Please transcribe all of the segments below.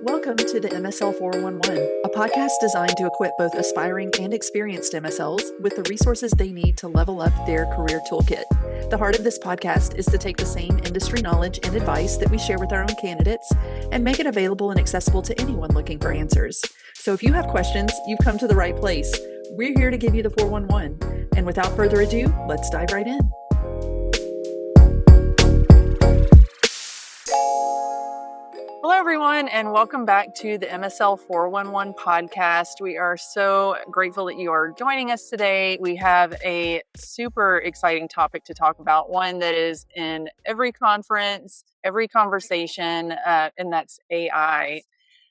Welcome to the MSL 411, a podcast designed to equip both aspiring and experienced MSLs with the resources they need to level up their career toolkit. The heart of this podcast is to take the same industry knowledge and advice that we share with our own candidates and make it available and accessible to anyone looking for answers. So if you have questions, you've come to the right place. We're here to give you the 411. And without further ado, let's dive right in. Hello, everyone, and welcome back to the MSL 411 podcast. We are so grateful that you are joining us today. We have a super exciting topic to talk about, one that is in every conference, every conversation, and that's AI.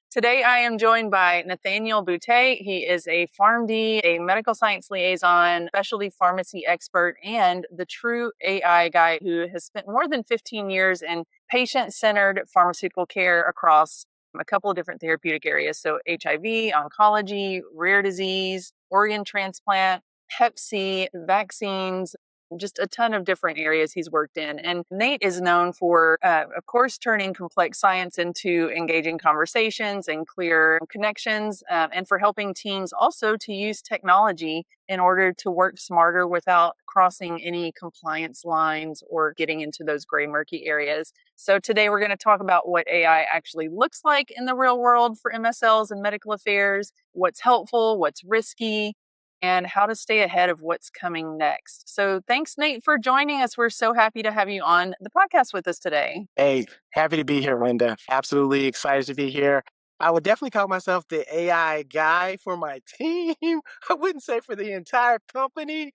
Today, I am joined by Nathaniel Boutté. He is a PharmD, a medical science liaison, specialty pharmacy expert, and the true AI guy who has spent more than 15 years in patient-centered pharmaceutical care across a couple of different therapeutic areas. So HIV, oncology, rare disease, organ transplant, Hep C, vaccines, just a ton of different areas he's worked in. And Nate is known for, of course, turning complex science into engaging conversations and clear connections, and for helping teams also to use technology in order to work smarter without crossing any compliance lines or getting into those gray, murky areas. So today we're going to talk about what AI actually looks like in the real world for MSLs and medical affairs, what's helpful, what's risky, and how to stay ahead of what's coming next. So thanks, Nate, for joining us. We're so happy to have you on the podcast with us today. Hey, happy to be here, Linda. Absolutely excited to be here. I would definitely call myself the AI guy for my team. I wouldn't say for the entire company.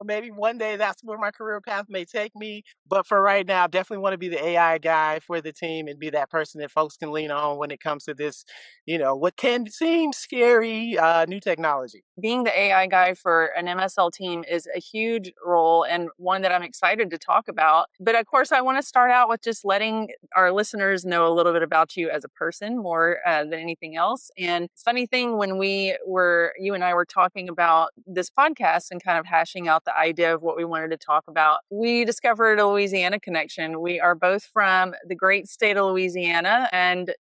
Maybe one day that's where my career path may take me. But for right now, I definitely want to be the AI guy for the team and be that person that folks can lean on when it comes to this, what can seem scary new technology. Being the AI guy for an MSL team is a huge role and one that I'm excited to talk about. But of course, I want to start out with just letting our listeners know a little bit about you as a person more than anything else. And funny thing, when you and I were talking about this podcast and kind of hashing out the idea of what we wanted to talk about, we discovered a Louisiana connection. We are both from the great state of Louisiana. And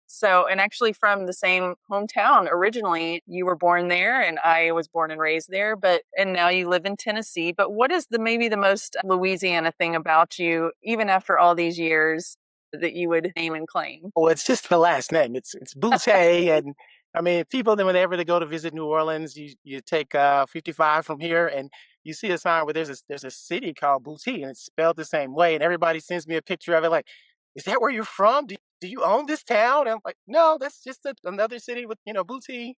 actually from the same hometown originally. You were born there and I was born and raised there, and now you live in Tennessee. But what is maybe the most Louisiana thing about you, even after all these years, that you would name and claim? Well, it's just the last name. It's Boutté, and I mean, people then whenever they go to visit New Orleans, you take 55 from here, and you see a sign where there's a city called Boutte, and it's spelled the same way, and everybody sends me a picture of it, like, is that where you're from? Do you own this town? And I'm like, no, that's just another city with Boutte.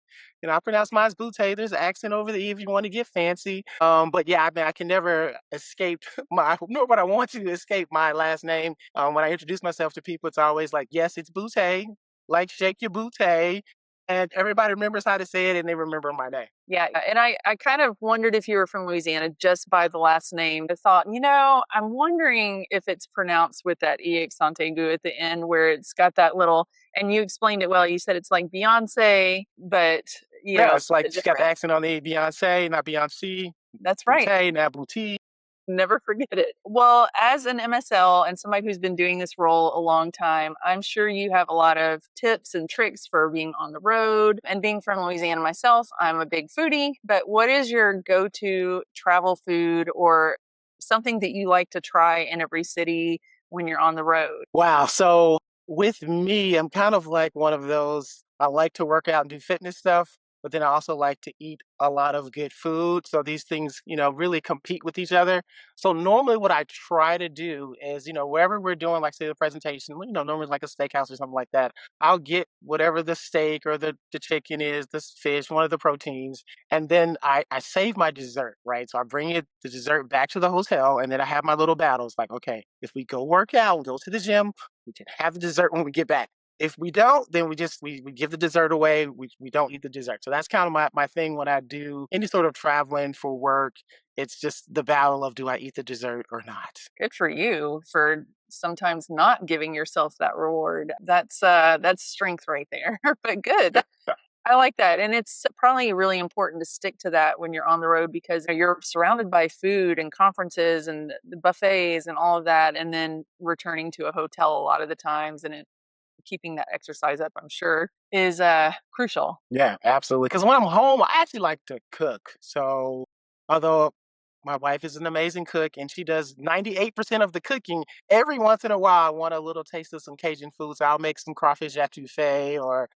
I pronounce mine as Boutte. There's an accent over the E if you want to get fancy. But yeah, I mean, I can never escape nor would I want to escape my last name. When I introduce myself to people, it's always like, yes, it's Boutte, like shake your Boutte. And everybody remembers how to say it and they remember my name. Yeah. And I kind of wondered if you were from Louisiana just by the last name. I thought, I'm wondering if it's pronounced with that accent aigu at the end where it's got that little, and you explained it well. You said it's like Beyonce, but, Yeah, it's like it's she got the different. accent on the Beyonce, not Beyonce. That's right. Boutte, not Boutique. Never forget it. Well, as an MSL and somebody who's been doing this role a long time, I'm sure you have a lot of tips and tricks for being on the road. And being from Louisiana myself, I'm a big foodie. But what is your go-to travel food or something that you like to try in every city when you're on the road? Wow. So with me, I'm kind of like one of those, I like to work out and do fitness stuff, but then I also like to eat a lot of good food. So these things, really compete with each other. So normally what I try to do is, wherever we're doing, like say the presentation, normally like a steakhouse or something like that, I'll get whatever the steak or the chicken is, this fish, one of the proteins, and then I save my dessert, right? So I bring the dessert back to the hotel and then I have my little battles like, okay, if we go work out and go to the gym, we can have the dessert when we get back. If we don't, then we give the dessert away. We don't eat the dessert. So that's kind of my thing when I do any sort of traveling for work. It's just the battle of do I eat the dessert or not? Good for you for sometimes not giving yourself that reward. That's strength right there. But good. I like that. And it's probably really important to stick to that when you're on the road because you're surrounded by food and conferences and the buffets and all of that, and then returning to a hotel a lot of the times. And keeping that exercise up, I'm sure, is crucial. Yeah, absolutely. Because when I'm home, I actually like to cook. So, although my wife is an amazing cook and she does 98% of the cooking, every once in a while, I want a little taste of some Cajun food. So I'll make some crawfish etouffee or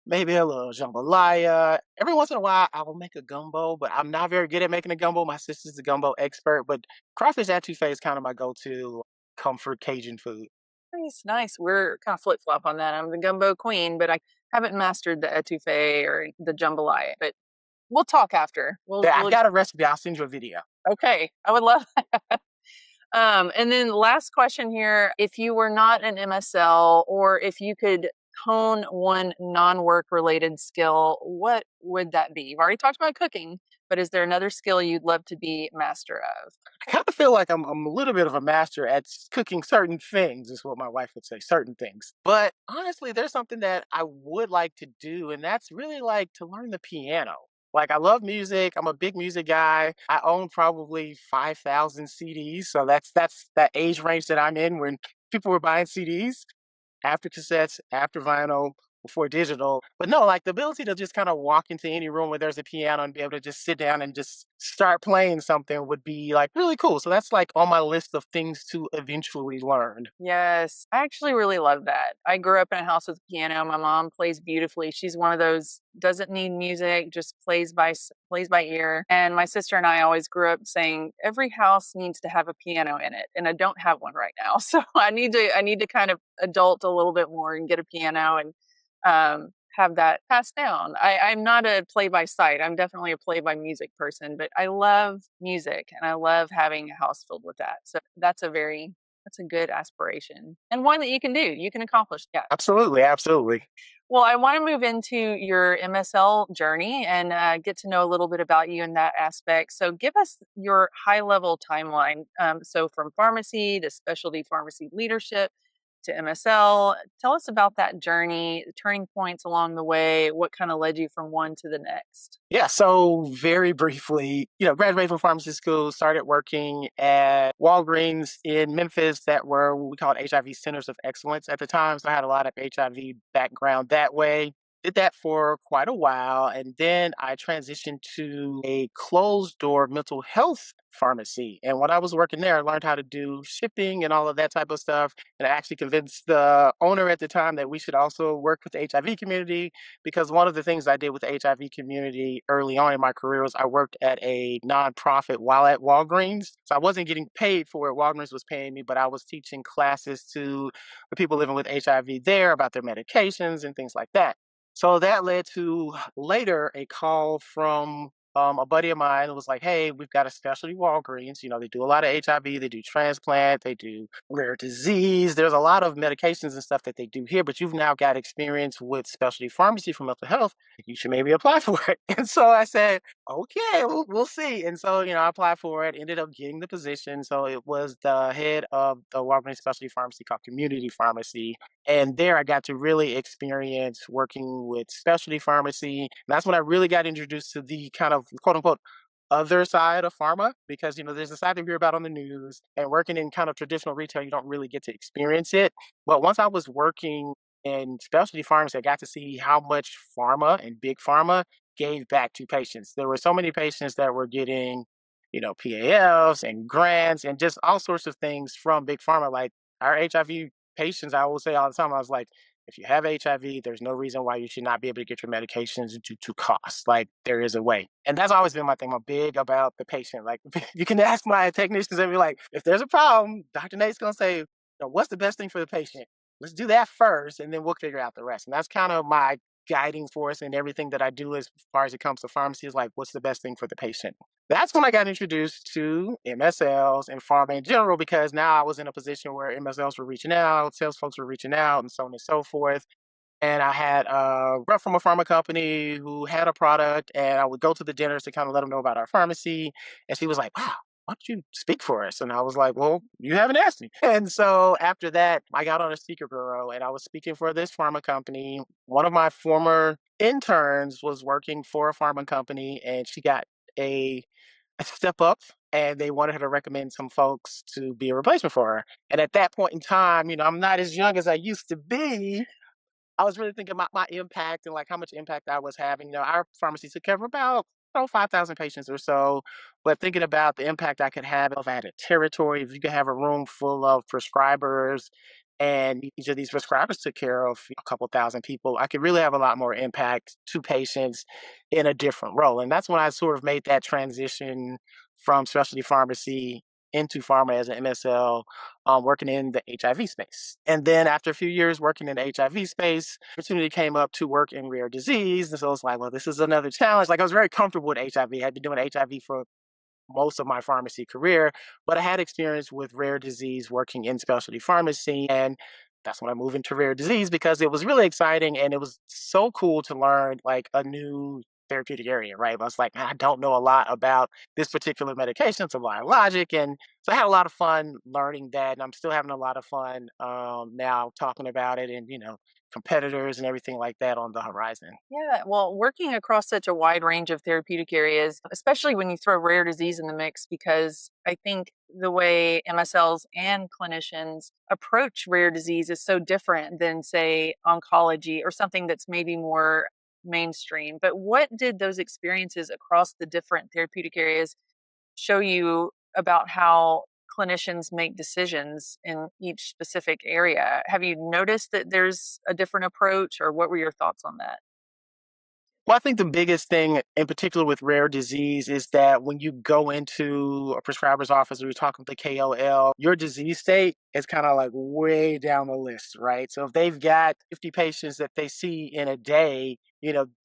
maybe a little jambalaya. Every once in a while, I will make a gumbo, but I'm not very good at making a gumbo. My sister's a gumbo expert, but crawfish etouffee is kind of my go-to comfort Cajun food. Nice, nice. We're kind of flip flop on that. I'm the gumbo queen, but I haven't mastered the etouffee or the jambalaya. But we'll talk after. Yeah, I've We'll got a recipe. I'll send you a video. okay. I would love that. And then last question here: if you were not an MSL, or if you could hone one non-work related skill, what would that be? You've already talked about cooking, but is there another skill you'd love to be master of? I kind of feel like I'm a little bit of a master at cooking certain things, is what my wife would say, certain things. But honestly, there's something that I would like to do, and that's really like to learn the piano. Like, I love music. I'm a big music guy. I own probably 5,000 CDs. So that's that age range that I'm in when people were buying CDs after cassettes, after vinyl, before digital. But no, like the ability to just kind of walk into any room where there's a piano and be able to just sit down and just start playing something would be like really cool. So that's like on my list of things to eventually learn. Yes, I actually really love that. I grew up in a house with piano. My mom plays beautifully. She's one of those doesn't need music, just plays by ear. And my sister and I always grew up saying every house needs to have a piano in it, and I don't have one right now. So I need to kind of adult a little bit more and get a piano and have that passed down. I'm not a play by sight. I'm definitely a play by music person, but I love music and I love having a house filled with that. So that's a good aspiration and one that you can do. You can accomplish. Yeah. Absolutely, absolutely. Well, I want to move into your MSL journey and get to know a little bit about you in that aspect. So, give us your high level timeline. So, from pharmacy to specialty pharmacy leadership to MSL, tell us about that journey, the turning points along the way, what kind of led you from one to the next. Yeah, so very briefly, graduated from pharmacy school, started working at Walgreens in Memphis that were what we called HIV centers of excellence at the time. So I had a lot of HIV background that way. Did that for quite a while. And then I transitioned to a closed door mental health pharmacy. And when I was working there, I learned how to do shipping and all of that type of stuff. And I actually convinced the owner at the time that we should also work with the HIV community, because one of the things I did with the HIV community early on in my career was I worked at a nonprofit while at Walgreens. So I wasn't getting paid for it. Walgreens was paying me, but I was teaching classes to the people living with HIV there about their medications and things like that. So that led to later a call from a buddy of mine who was like, "Hey, we've got a specialty Walgreens. They do a lot of HIV, they do transplant, they do rare disease. There's a lot of medications and stuff that they do here, but you've now got experience with specialty pharmacy for mental health. You should maybe apply for it." And so I said, "Okay, we'll see." And so, I applied for it, ended up getting the position. So it was the head of the Walgreens specialty pharmacy called Community Pharmacy. And there I got to really experience working with specialty pharmacy. And that's when I really got introduced to the kind of quote unquote other side of pharma, because there's a side that you hear about on the news, and working in kind of traditional retail you don't really get to experience it. But once I was working in specialty pharmacy, I got to see how much pharma and big pharma gave back to patients. There were so many patients that were getting PAFs and grants and just all sorts of things from big pharma. Like our HIV patients, I will say all the time, I was like, if you have HIV, there's no reason why you should not be able to get your medications due to cost. Like, there is a way. And that's always been my thing. I'm big about the patient. Like, you can ask my technicians and be like, if there's a problem, Dr. Nate's going to say, what's the best thing for the patient? Let's do that first, and then we'll figure out the rest. And that's kind of my guiding force in everything that I do as far as it comes to pharmacy, is like, what's the best thing for the patient? That's when I got introduced to MSLs and pharma in general, because now I was in a position where MSLs were reaching out, sales folks were reaching out, and so on and so forth. And I had a rep from a pharma company who had a product, and I would go to the dinners to kind of let them know about our pharmacy. And she was like, "Wow, why don't you speak for us?" And I was like, "Well, you haven't asked me." And so after that, I got on a speaker bureau and I was speaking for this pharma company. One of my former interns was working for a pharma company, and she got a a step up, and they wanted her to recommend some folks to be a replacement for her. And at that point in time, I'm not as young as I used to be, I was really thinking about my impact and like how much impact I was having. Our pharmacy took care of about 5,000 patients or so, but thinking about the impact I could have if I had a territory, if you could have a room full of prescribers and each of these prescribers took care of a couple thousand people, I could really have a lot more impact to patients in a different role. And that's when I sort of made that transition from specialty pharmacy into pharma as an MSL, working in the HIV space. And then after a few years working in the HIV space, opportunity came up to work in rare disease. And so it's like, well, this is another challenge. Like I was very comfortable with HIV. I had been doing HIV for most of my pharmacy career, but I had experience with rare disease working in specialty pharmacy. And that's when I moved into rare disease because it was really exciting and it was so cool to learn like a new therapeutic area, right? I was like, I don't know a lot about this particular medication. It's a biologic. And so I had a lot of fun learning that. And I'm still having a lot of fun now talking about it and, competitors and everything like that on the horizon. Yeah, well, working across such a wide range of therapeutic areas, especially when you throw rare disease in the mix, because I think the way MSLs and clinicians approach rare disease is so different than, say, oncology or something that's maybe more mainstream. But what did those experiences across the different therapeutic areas show you about how clinicians make decisions in each specific area? Have you noticed that there's a different approach, or what were your thoughts on that? Well, I think the biggest thing, in particular with rare disease, is that when you go into a prescriber's office or you're talking to KOL, your disease state is kind of like way down the list, right? So if they've got 50 patients that they see in a day,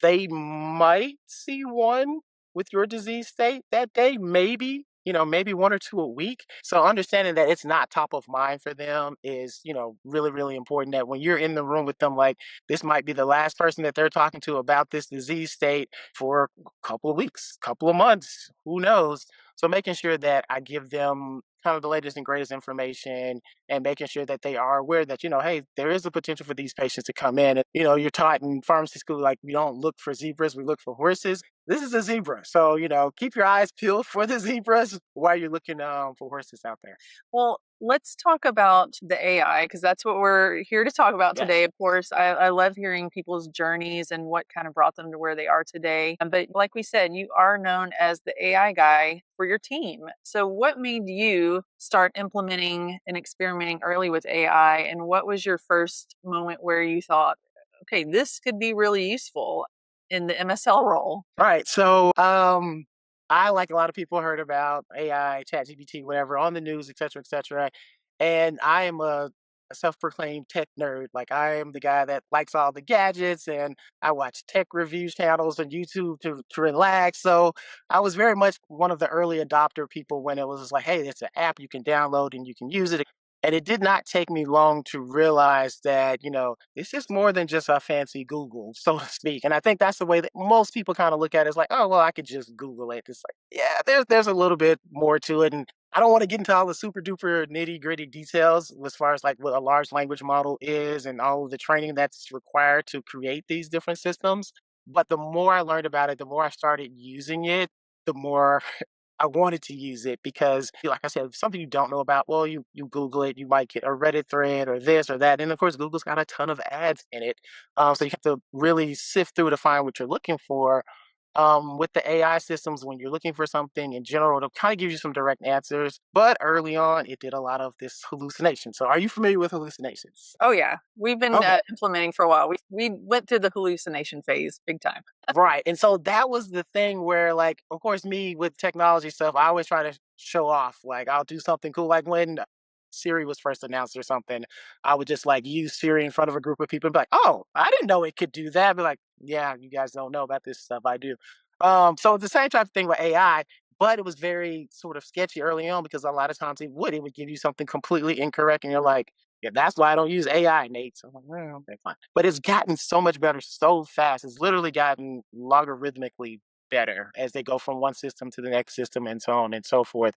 they might see one with your disease state that day, maybe. Maybe one or two a week. So understanding that it's not top of mind for them is, really, really important that when you're in the room with them, like, this might be the last person that they're talking to about this disease state for a couple of weeks, couple of months, who knows? So making sure that I give them kind of the latest and greatest information and making sure that they are aware that, hey, there is a potential for these patients to come in. And, you're taught in pharmacy school, like, we don't look for zebras, we look for horses. This is a zebra. So, keep your eyes peeled for the zebras while you're looking for horses out there. Well, let's talk about the AI because that's what we're here to talk about today. Yes. Of course, I love hearing people's journeys and what kind of brought them to where they are today. But like we said, you are known as the AI guy for your team. So, what made you start implementing and experimenting early with AI? And what was your first moment where you thought, okay, this could be really useful in the MSL role? Right. So, I, like a lot of people, heard about AI, ChatGPT, whatever, on the news, et cetera, et cetera. And I am a self-proclaimed tech nerd. Like, I am the guy that likes all the gadgets, and I watch tech reviews channels on YouTube to relax. So I was very much one of the early adopter people when it was just like, hey, it's an app you can download and you can use it. And it did not take me long to realize that, it's just more than just a fancy Google, so to speak. And I think that's the way that most people kind of look at it. It's like, oh, well, I could just Google it. It's like, yeah, there's a little bit more to it. And I don't want to get into all the super duper nitty gritty details as far as like what a large language model is and all of the training that's required to create these different systems. But the more I learned about it, the more I started using it, the more I wanted to use it because, like I said, if something you don't know about, well, you Google it, you might get a Reddit thread or this or that, and of course, Google's got a ton of ads in it, so you have to really sift through to find what you're looking for. With the AI systems, when you're looking for something in general, it'll kind of give you some direct answers, but early on, it did a lot of this hallucination. So, are you familiar with hallucinations? Oh yeah, we've been Okay. implementing for a while. We went through the hallucination phase big time. Right. And so that was the thing where, like, of course, me with technology stuff, I always try to show off. Like, I'll do something cool. Like when Siri was first announced or something, I would just like use Siri in front of a group of people and be like, oh, I didn't know it could do that. I'd be like, yeah, you guys don't know about this stuff. I do. So it's the same type of thing with AI, but it was very sort of sketchy early on because a lot of times it would give you something completely incorrect. And you're like, yeah, that's why I don't use AI, Nate. So I'm like, well, okay, fine. But it's gotten so much better so fast. It's literally gotten logarithmically better as they go from one system to the next system and so on and so forth.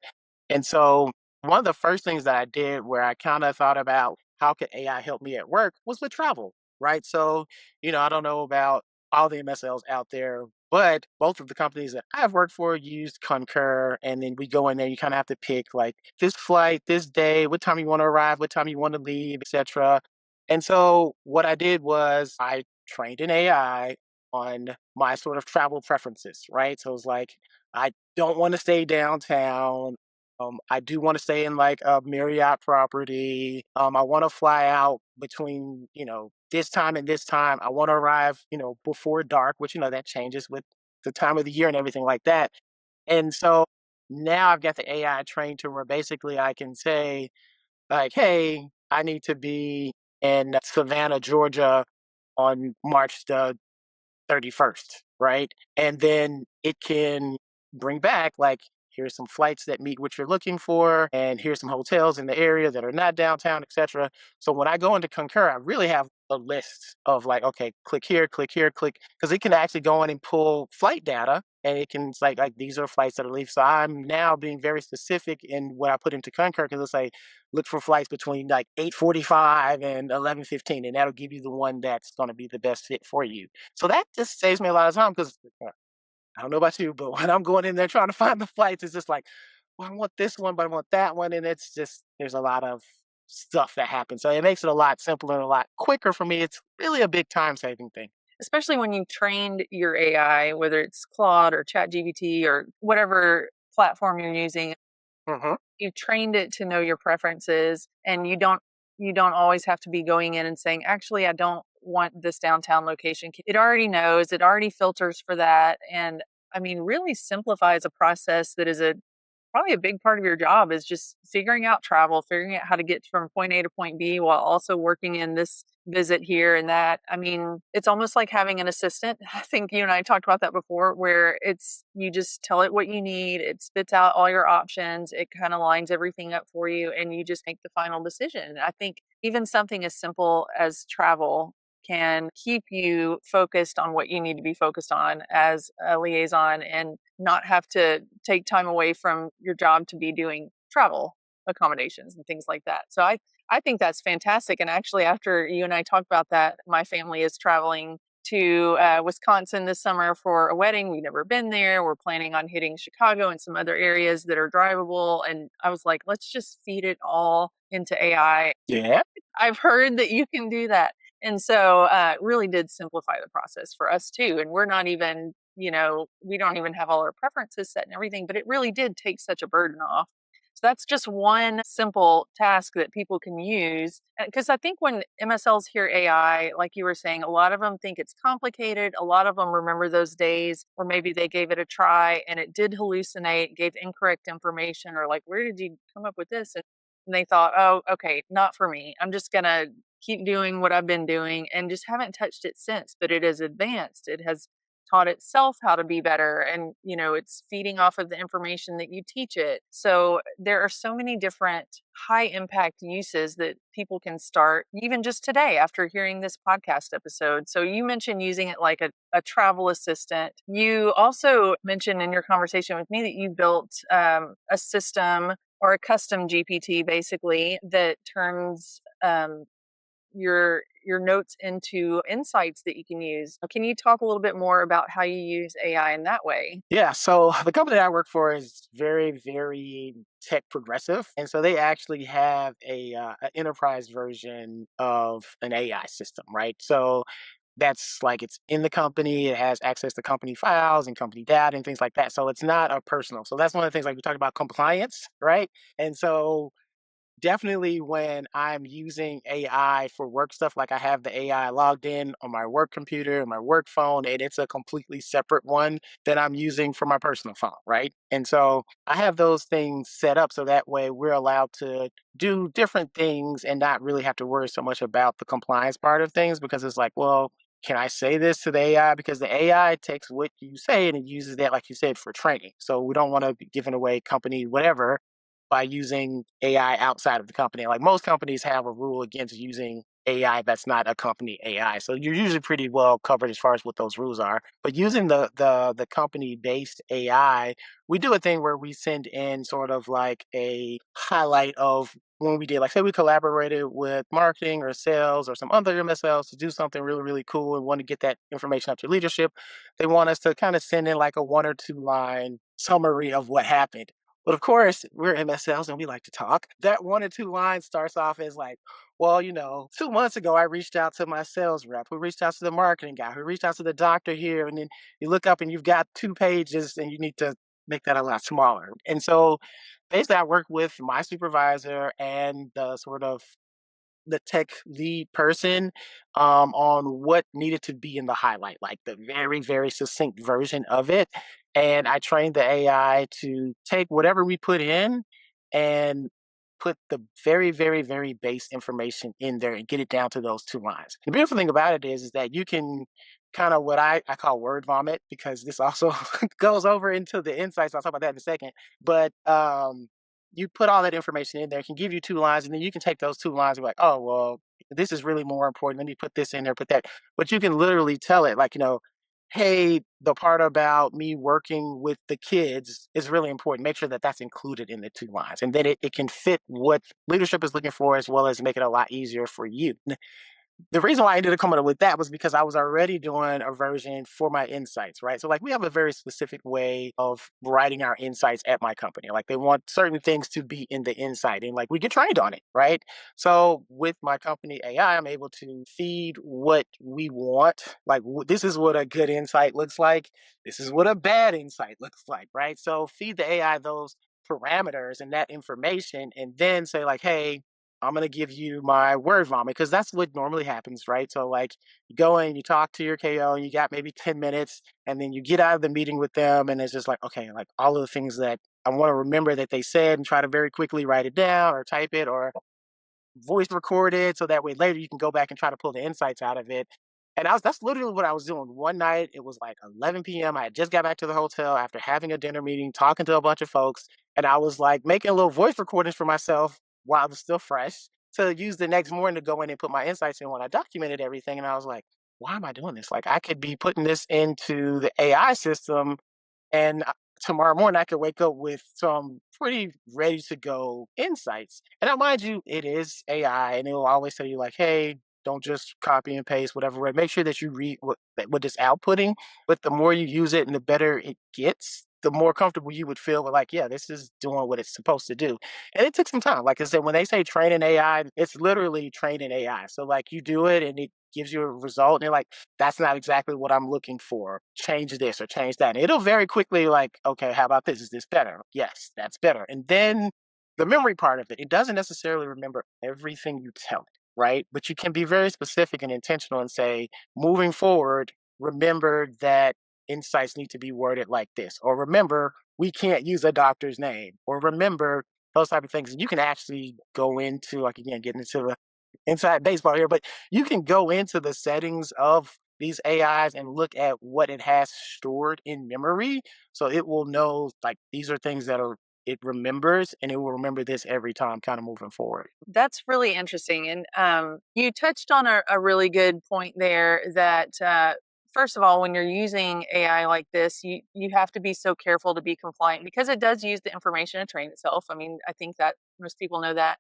And so one of the first things that I did where I kind of thought about how could AI help me at work was with travel, right? So, I don't know about all the MSLs out there, but both of the companies that I've worked for used Concur. And then we go in there, you kind of have to pick like this flight, this day, what time you want to arrive, what time you want to leave, etc. And so what I did was I trained an AI on my sort of travel preferences, right? So it's like I don't want to stay downtown. I do want to stay in like a Marriott property. I want to fly out between, this time and this time. I want to arrive, before dark, which, that changes with the time of the year and everything like that. And so now I've got the AI trained to where basically I can say, like, hey, I need to be in Savannah, Georgia on March the 31st, right? And then it can bring back, like, here's some flights that meet what you're looking for, and here's some hotels in the area that are not downtown, etc. So when I go into Concur, I really have a list of like, okay, click here, click, because it can actually go in and pull flight data, and it can say like these are flights that are leave. So I'm now being very specific in what I put into Concur, because it's like look for flights between like 8:45 and 11:15, and that'll give you the one that's going to be the best fit for you. So that just saves me a lot of time because I don't know about you, but when I'm going in there trying to find the flights, it's just like, well, I want this one, but I want that one. And it's just, there's a lot of stuff that happens. So it makes it a lot simpler and a lot quicker for me. It's really a big time saving thing. Especially when you've trained your AI, whether it's Claude or ChatGPT or whatever platform you're using, Hmm. you've trained it to know your preferences, and you don't always have to be going in and saying, actually, I don't want this downtown location. It already knows, it already filters for that. And I mean, really simplifies a process that is a probably a big part of your job is just figuring out travel, figuring out how to get from point A to point B while also working in this visit here and that. I mean, it's almost like having an assistant. I think you and I talked about that before, where it's you just tell it what you need, it spits out all your options, it kind of lines everything up for you, and you just make the final decision. I think even something as simple as travel can keep you focused on what you need to be focused on as a liaison and not have to take time away from your job to be doing travel accommodations and things like that. So I think that's fantastic. And actually, after you and I talked about that, my family is traveling to Wisconsin this summer for a wedding. We've never been there. We're planning on hitting Chicago and some other areas that are drivable. And I was like, let's just feed it all into AI. Yeah. I've heard that you can do that. And so it really did simplify the process for us too. And we're not even, we don't even have all our preferences set and everything, but it really did take such a burden off. So that's just one simple task that people can use. Because I think when MSLs hear AI, like you were saying, a lot of them think it's complicated. A lot of them remember those days where maybe they gave it a try and it did hallucinate, gave incorrect information, or like, where did you come up with this? And they thought, oh, okay, not for me. I'm just going to keep doing what I've been doing and just haven't touched it since. But it has advanced. It has taught itself how to be better. And, it's feeding off of the information that you teach it. So there are so many different high impact uses that people can start, even just today after hearing this podcast episode. So you mentioned using it like a travel assistant. You also mentioned in your conversation with me that you built a system or a custom GPT basically that turns your notes into insights that you can use. Can you talk a little bit more about how you use AI in that way? Yeah. So the company I work for is very, very tech progressive. And so they actually have an enterprise version of an AI system, right? So that's like it's in the company, it has access to company files and company data and things like that. So it's not a personal. So that's one of the things like we talked about compliance, right? And so definitely when I'm using AI for work stuff, like I have the AI logged in on my work computer, my work phone, and it's a completely separate one that I'm using for my personal phone, right? And so I have those things set up so that way we're allowed to do different things and not really have to worry so much about the compliance part of things because it's like, well, can I say this to the AI? Because the AI takes what you say and it uses that, like you said, for training. So we don't want to be giving away company whatever by using AI outside of the company. Like most companies have a rule against using AI that's not a company AI. So you're usually pretty well covered as far as what those rules are. But using the company based AI, we do a thing where we send in sort of like a highlight of when we did, like say we collaborated with marketing or sales or some other MSLs to do something really, really cool and want to get that information out to leadership. They want us to kind of send in like a 1 or 2 line summary of what happened. But of course, we're MSLs and we like to talk. That 1 or 2 lines starts off as like, well, 2 months ago, I reached out to my sales rep, who reached out to the marketing guy, who reached out to the doctor here. And then you look up and you've got 2 pages and you need to make that a lot smaller. And so basically, I work with my supervisor and the sort of the tech lead person on what needed to be in the highlight, like the very, very succinct version of it. And I trained the AI to take whatever we put in and put the very, very, very base information in there and get it down to those 2 lines. The beautiful thing about it is that you can kind of what I call word vomit, because this also goes over into the insights. I'll talk about that in a second. But you put all that information in there, it can give you 2 lines, and then you can take those 2 lines and be like, oh, well, this is really more important. Let me put this in there, put that. But you can literally tell it, like, hey, the part about me working with the kids is really important. Make sure that that's included in the 2 lines. And then it can fit what leadership is looking for, as well as make it a lot easier for you. The reason why I ended up coming up with that was because I was already doing a version for my insights, right? So, like, we have a very specific way of writing our insights at my company. Like, they want certain things to be in the insight, and like we get trained on it, right? So, with my company AI, I'm able to feed what we want. Like, this is what a good insight looks like. This is what a bad insight looks like, right? So, feed the AI those parameters and that information, and then say, like, hey, I'm gonna give you my word vomit, because that's what normally happens, right? So like you go in, you talk to your KO, and you got maybe 10 minutes, and then you get out of the meeting with them, and it's just like, okay, like all of the things that I want to remember that they said, and try to very quickly write it down or type it or voice recorded, so that way later you can go back and try to pull the insights out of it. And that's literally what I was doing. One night, it was like 11 p.m. I had just got back to the hotel after having a dinner meeting, talking to a bunch of folks, and I was like making little voice recordings for myself while it was still fresh, to use the next morning to go in and put my insights in when I documented everything. And I was like, why am I doing this? Like, I could be putting this into the AI system, and tomorrow morning I could wake up with some pretty ready to go insights. And now, mind you, it is AI, and it will always tell you like, hey, don't just copy and paste whatever word. Make sure that you read what it's outputting. But the more you use it and the better it gets, the more comfortable you would feel with, like, yeah, this is doing what it's supposed to do. And it took some time. Like I said, when they say training AI, it's literally training AI. So like you do it and it gives you a result, and you're like, that's not exactly what I'm looking for. Change this or change that. And it'll very quickly like, okay, how about this? Is this better? Yes, that's better. And then the memory part of it, it doesn't necessarily remember everything you tell it, right? But you can be very specific and intentional and say, moving forward, remember that insights need to be worded like this, or remember, we can't use a doctor's name, or remember those type of things. And you can actually go into, like, again, getting into the inside baseball here, but you can go into the settings of these AIs and look at what it has stored in memory. So it will know, like, these are things that are it remembers, and it will remember this every time, kind of moving forward. That's really interesting. And you touched on a really good point there that, first of all, when you're using AI like this, you have to be so careful to be compliant, because it does use the information to train itself. I mean, I think that most people know that,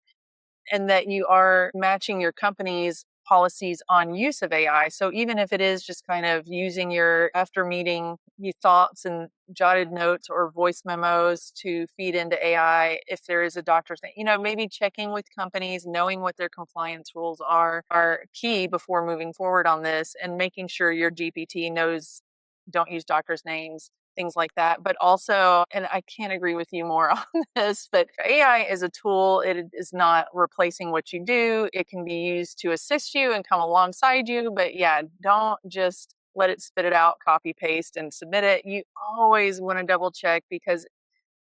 and that you are matching your company's policies on use of AI. So even if it is just kind of using your after meeting your thoughts and jotted notes or voice memos to feed into AI, if there is a doctor's name, maybe checking with companies, knowing what their compliance rules are key before moving forward on this, and making sure your GPT knows don't use doctors' names, things like that. But also, and I can't agree with you more on this, but AI is a tool. It is not replacing what you do. It can be used to assist you and come alongside you. But yeah, don't just let it spit it out, copy, paste, and submit it. You always want to double check, because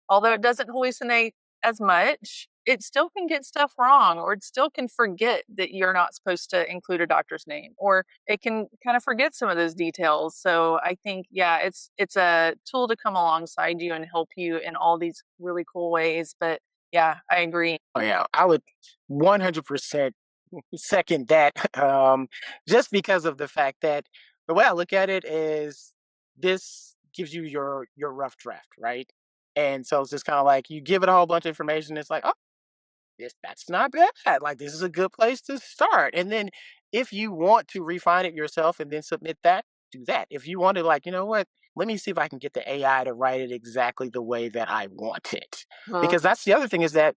although it doesn't hallucinate as much, it still can get stuff wrong, or it still can forget that you're not supposed to include a doctor's name, or it can kind of forget some of those details. So I think, yeah, it's a tool to come alongside you and help you in all these really cool ways. But yeah, I agree. Oh yeah, I would 100% second that. Just because of the fact that the way I look at it is, this gives you your rough draft, right? And so it's just kind of like you give it a whole bunch of information. It's like, oh, that's not bad. Like, this is a good place to start. And then if you want to refine it yourself and then submit that, do that. If you want to, like, you know what, let me see if I can get the AI to write it exactly the way that I want it. Mhm. Because that's the other thing is that,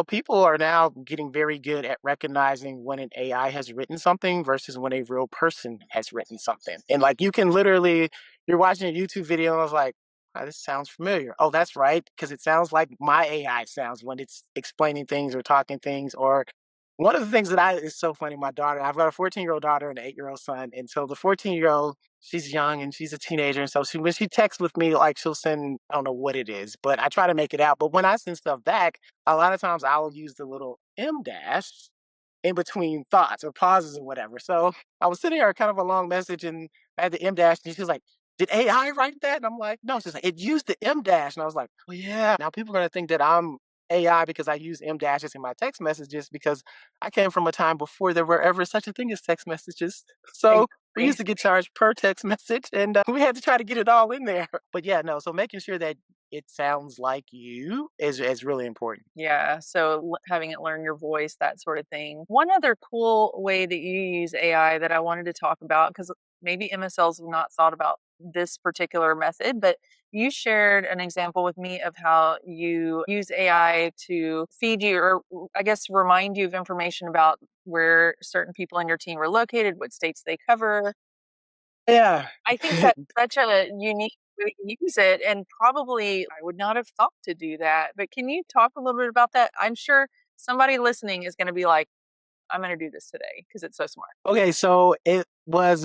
people are now getting very good at recognizing when an AI has written something versus when a real person has written something. And like you can literally, you're watching a YouTube video and I was like, "Oh, this sounds familiar." Oh, that's right, because it sounds like my AI sounds when it's explaining things or talking things. Or one of the things that I is so funny, my daughter, I've got a 14-year-old daughter and an 8-year-old son. And so the 14-year-old, she's young and she's a teenager. And so when she texts with me, like she'll send, I don't know what it is, but I try to make it out. But when I send stuff back, a lot of times I'll use the little M dash in between thoughts or pauses or whatever. So I was sitting here kind of a long message and I had the M dash and she's like, "Did AI write that?" And I'm like, "No." She's like, "It used the M dash." And I was like, "Oh yeah." Now people are gonna think that I'm AI because I use M dashes in my text messages because I came from a time before there were ever such a thing as text messages. So we Exactly. used to get charged per text message and we had to try to get it all in there. But yeah, no, so making sure that it sounds like you is really important. Yeah, so having it learn your voice, that sort of thing. One other cool way that you use AI that I wanted to talk about, because maybe MSLs have not thought about this particular method, but you shared an example with me of how you use AI to feed you, or I guess remind you of information about where certain people in your team are located, what states they cover. Yeah. I think that's such a unique way to use it, and probably I would not have thought to do that. But can you talk a little bit about that? I'm sure somebody listening is going to be like, "I'm going to do this today because it's so smart." Okay, so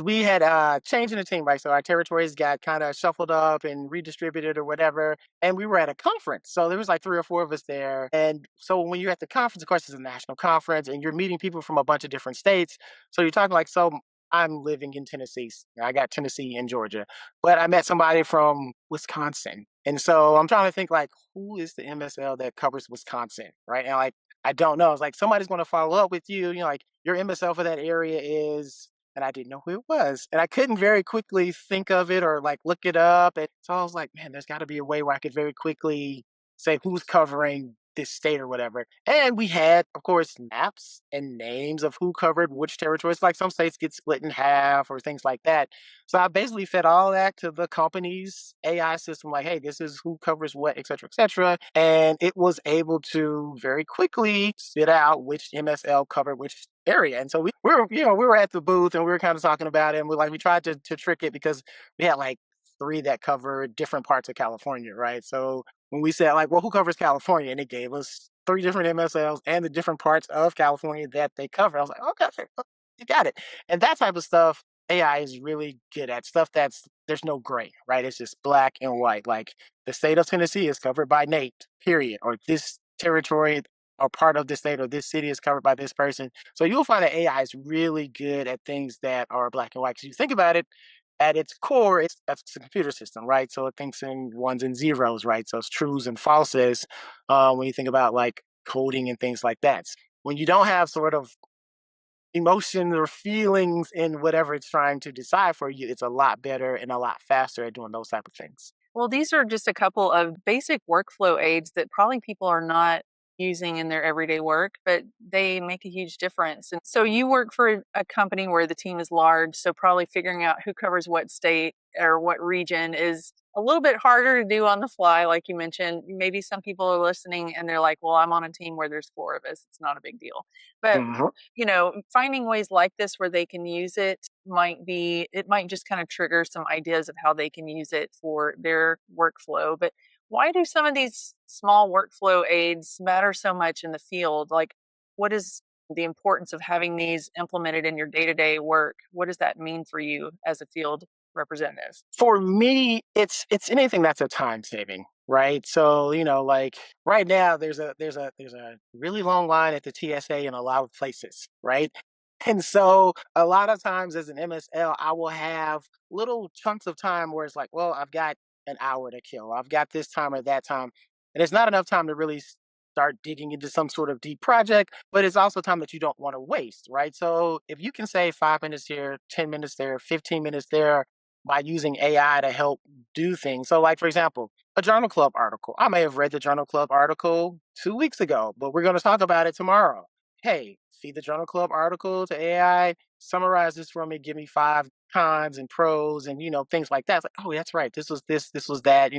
we had changing the team, right? So our territories got kind of shuffled up and redistributed or whatever. And we were at a conference. So there was like three or four of us there. And so when you're at the conference, of course, it's a national conference and you're meeting people from a bunch of different states. So you're talking like, so I'm living in Tennessee. I got Tennessee and Georgia, but I met somebody from Wisconsin. And so I'm trying to think like, who is the MSL that covers Wisconsin, right? And like, I don't know. It's like somebody's going to follow up with you, like your MSL for that area is, and I didn't know who it was. And I couldn't very quickly think of it or like look it up. And so I was like, man, there's got to be a way where I could very quickly say who's covering this state or whatever. And we had, of course, maps and names of who covered which territories. Like some states get split in half or things like that. So I basically fed all that to the company's AI system, like, hey, this is who covers what, et cetera, et cetera. And it was able to very quickly spit out which MSL covered which area. And so we were at the booth and we were kind of talking about it. And we tried to trick it because we had like three that covered different parts of California, right? So when we said like, well, who covers California? And it gave us three different MSLs and the different parts of California that they cover. I was like, okay, you got it. And that type of stuff AI is really good at stuff that's there's no gray, right? It's just black and white. Like the state of Tennessee is covered by Nate, period. Or this territory or part of the state or this city is covered by this person. So you'll find that AI is really good at things that are black and white. Because you think about it, at its core, it's a computer system, right? So it thinks in ones and zeros, right? So it's trues and falses when you think about like coding and things like that. When you don't have sort of emotions or feelings in whatever it's trying to decide for you, it's a lot better and a lot faster at doing those type of things. Well, these are just a couple of basic workflow aids that probably people are not using in their everyday work, but they make a huge difference. And so you work for a company where the team is large, so probably figuring out who covers what state or what region is a little bit harder to do on the fly, like you mentioned. Maybe some people are listening and they're like, "Well, I'm on a team where there's four of us. It's not a big deal." But Mhm. finding ways like this where they can use it it might just kind of trigger some ideas of how they can use it for their workflow. But why do some of these small workflow aids matter so much in the field? Like, what is the importance of having these implemented in your day-to-day work? What does that mean for you as a field representative? For me, it's anything that's a time saving, right? So, like right now there's a really long line at the TSA in a lot of places, right? And so a lot of times as an MSL, I will have little chunks of time where it's like, well, I've got an hour to kill. I've got this time or that time. And it's not enough time to really start digging into some sort of deep project, but it's also time that you don't want to waste, right? So if you can save 5 minutes here, 10 minutes there, 15 minutes there, by using AI to help do things. So, like for example, a journal club article. I may have read the journal club article 2 weeks ago, but we're going to talk about it tomorrow. Hey, feed the journal club article to AI, summarize this for me, give me 5 cons and pros and, things like that. It's like, oh, that's right. This was that,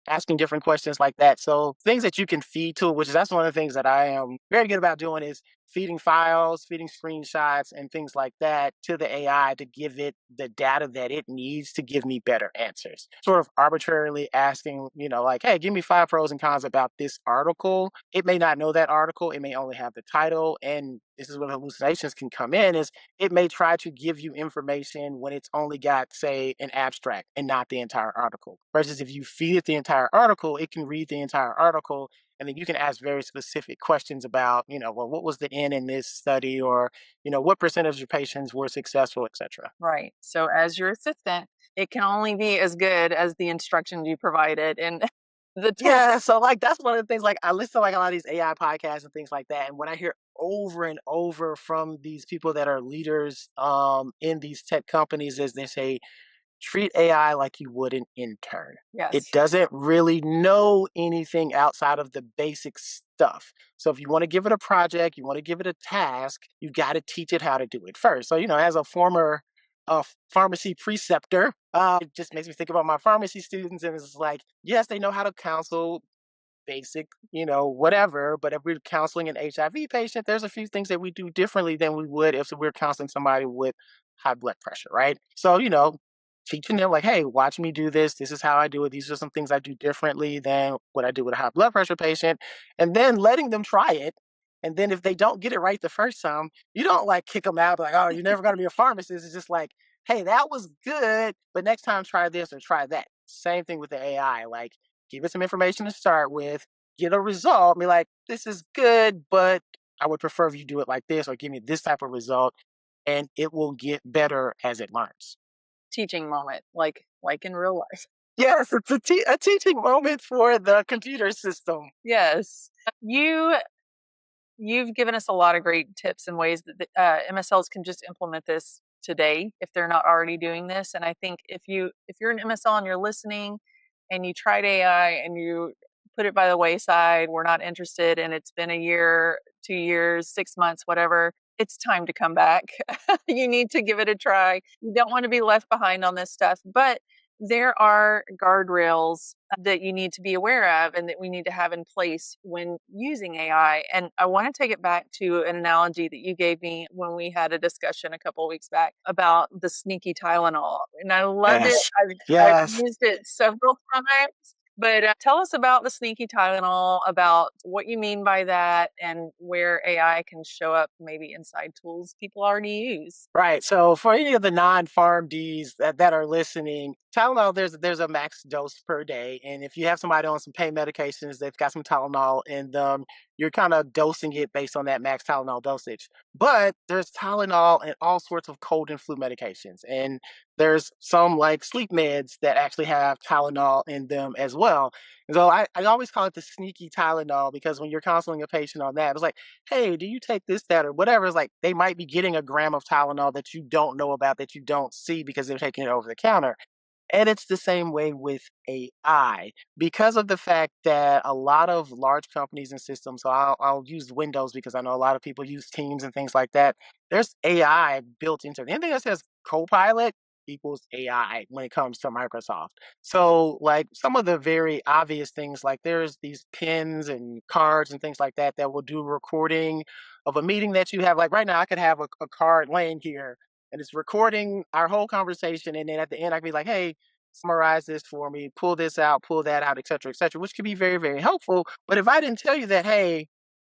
asking different questions like that. So things that you can feed to, which is that's one of the things that I am very good about doing is feeding files, feeding screenshots and things like that to the AI to give it the data that it needs to give me better answers. Sort of arbitrarily asking, like, hey, give me 5 pros and cons about this article. It may not know that article. It may only have the title. And this is where hallucinations can come in is it may try to give you information when it's only got, say, an abstract and not the entire article. Versus if you feed it the entire article, it can read the entire article and then you can ask very specific questions about, well, what was the N in this study or, what percentage of patients were successful, et cetera. Right. So as your assistant, it can only be as good as the instructions you provided and the tool. Yeah, so like that's one of the things. Like I listen to like a lot of these AI podcasts and things like that, and when I hear over and over from these people that are leaders in these tech companies, is they say treat AI like you would an intern. It Yes. doesn't really know anything outside of the basic stuff. So if you want to give it a project, you want to give it a task, you got to teach it how to do it first. So, as a former pharmacy preceptor, it just makes me think about my pharmacy students. And it's like, yes, they know how to counsel basic, whatever. But if we're counseling an HIV patient, there's a few things that we do differently than we would if we're counseling somebody with high blood pressure, right? So, teaching them like, hey, watch me do this. This is how I do it. These are some things I do differently than what I do with a high blood pressure patient. And then letting them try it. And then if they don't get it right the first time, you don't like kick them out like, oh, you're never going to be a pharmacist. It's just like, hey, that was good, but next time try this or try that. Same thing with the AI. Like, give it some information to start with, get a result, be like, this is good, but I would prefer if you do it like this or give me this type of result, and it will get better as it learns. Teaching moment, like in real life. Yes, it's a teaching moment for the computer system. Yes. You've given us a lot of great tips and ways that MSLs can just implement this today if they're not already doing this. And I think if you're an MSL and you're listening and you tried AI and you put it by the wayside, we're not interested, and it's been a year, 2 years, 6 months, whatever, it's time to come back. You need to give it a try. You don't want to be left behind on this stuff, but there are guardrails that you need to be aware of and that we need to have in place when using AI. And I want to take it back to an analogy that you gave me when we had a discussion a couple of weeks back about the sneaky Tylenol. And I loved it. Yes. I've Yes. used it several times. But tell us about the sneaky Tylenol, about what you mean by that, and where AI can show up maybe inside tools people already use. Right. So for any of the non-PharmDs that are listening, Tylenol, there's a max dose per day. And if you have somebody on some pain medications, they've got some Tylenol in them, you're kind of dosing it based on that max Tylenol dosage. But there's Tylenol and all sorts of cold and flu medications. And there's some like sleep meds that actually have Tylenol in them as well. And so I always call it the sneaky Tylenol because when you're counseling a patient on that, it's like, hey, do you take this, that, or whatever? It's like they might be getting a gram of Tylenol that you don't know about, that you don't see because they're taking it over the counter. And it's the same way with AI because of the fact that a lot of large companies and systems, so I'll use Windows because I know a lot of people use Teams and things like that. There's AI built into it. Anything that says Copilot equals AI when it comes to Microsoft. So, like some of the very obvious things, like there's these pins and cards and things like that that will do recording of a meeting that you have. Like right now, I could have a card laying here and it's recording our whole conversation. And then at the end, I could be like, hey, summarize this for me, pull this out, pull that out, et cetera, which could be very, very helpful. But if I didn't tell you that, hey,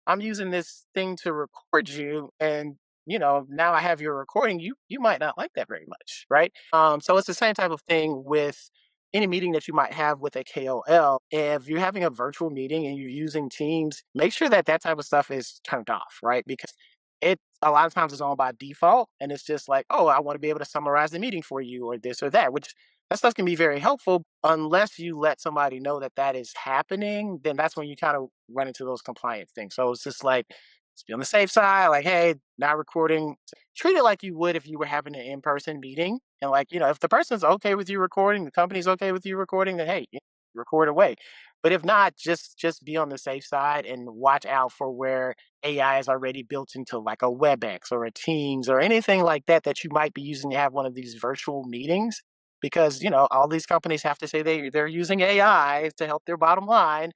I'm using this thing to record you and now I have your recording, you might not like that very much, right? So it's the same type of thing with any meeting that you might have with a KOL. If you're having a virtual meeting and you're using Teams, make sure that that type of stuff is turned off, right? Because it a lot of times is on by default and it's just like, oh, I want to be able to summarize the meeting for you or this or that, which that stuff can be very helpful unless you let somebody know that that is happening. Then that's when you kind of run into those compliance things. So it's just like, let's be on the safe side. Like, hey, not recording. Treat it like you would if you were having an in-person meeting. And like, if the person's okay with you recording, the company's okay with you recording, then hey, record away. But if not, just be on the safe side and watch out for where AI is already built into like a WebEx or a Teams or anything like that that you might be using to have one of these virtual meetings. Because all these companies have to say they're using AI to help their bottom line,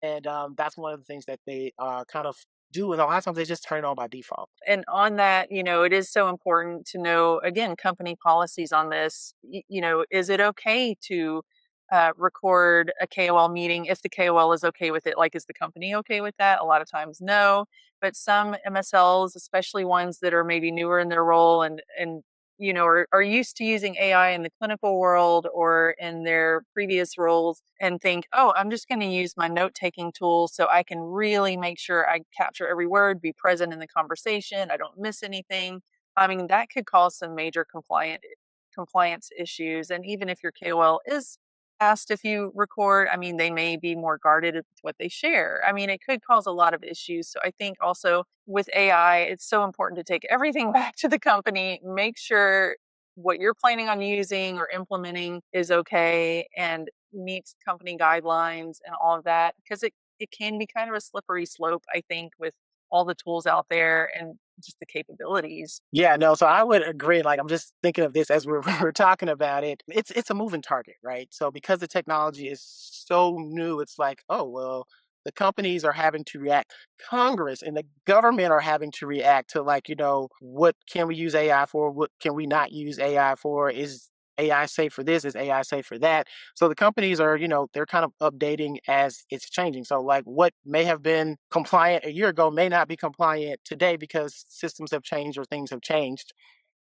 and that's one of the things that they kind of do. And a lot of times they just turn it on by default. And on that, it is so important to know, again, company policies on this. Is it okay to record a KOL meeting if the KOL is okay with it? Like, is the company okay with that? A lot of times, no. But some MSLs, especially ones that are maybe newer in their role and are used to using AI in the clinical world or in their previous roles and think, oh, I'm just going to use my note taking tool so I can really make sure I capture every word, be present in the conversation, I don't miss anything. I mean, that could cause some major compliance issues. And even if your KOL is asked if you record, I mean, they may be more guarded with what they share. I mean, it could cause a lot of issues. So I think also with AI, it's so important to take everything back to the company, make sure what you're planning on using or implementing is okay and meets company guidelines and all of that, because it can be kind of a slippery slope, I think, with all the tools out there and just the capabilities. Yeah, no, so I would agree. Like, I'm just thinking of this as we're, we're talking about it. It's a moving target, right? So because the technology is so new, it's like, oh well, the companies are having to react. Congress and the government are having to react to, like, what can we use AI for? What can we not use AI for? Is AI safe for this? Is AI safe for that? So the companies are, they're kind of updating as it's changing. So like what may have been compliant a year ago may not be compliant today because systems have changed or things have changed.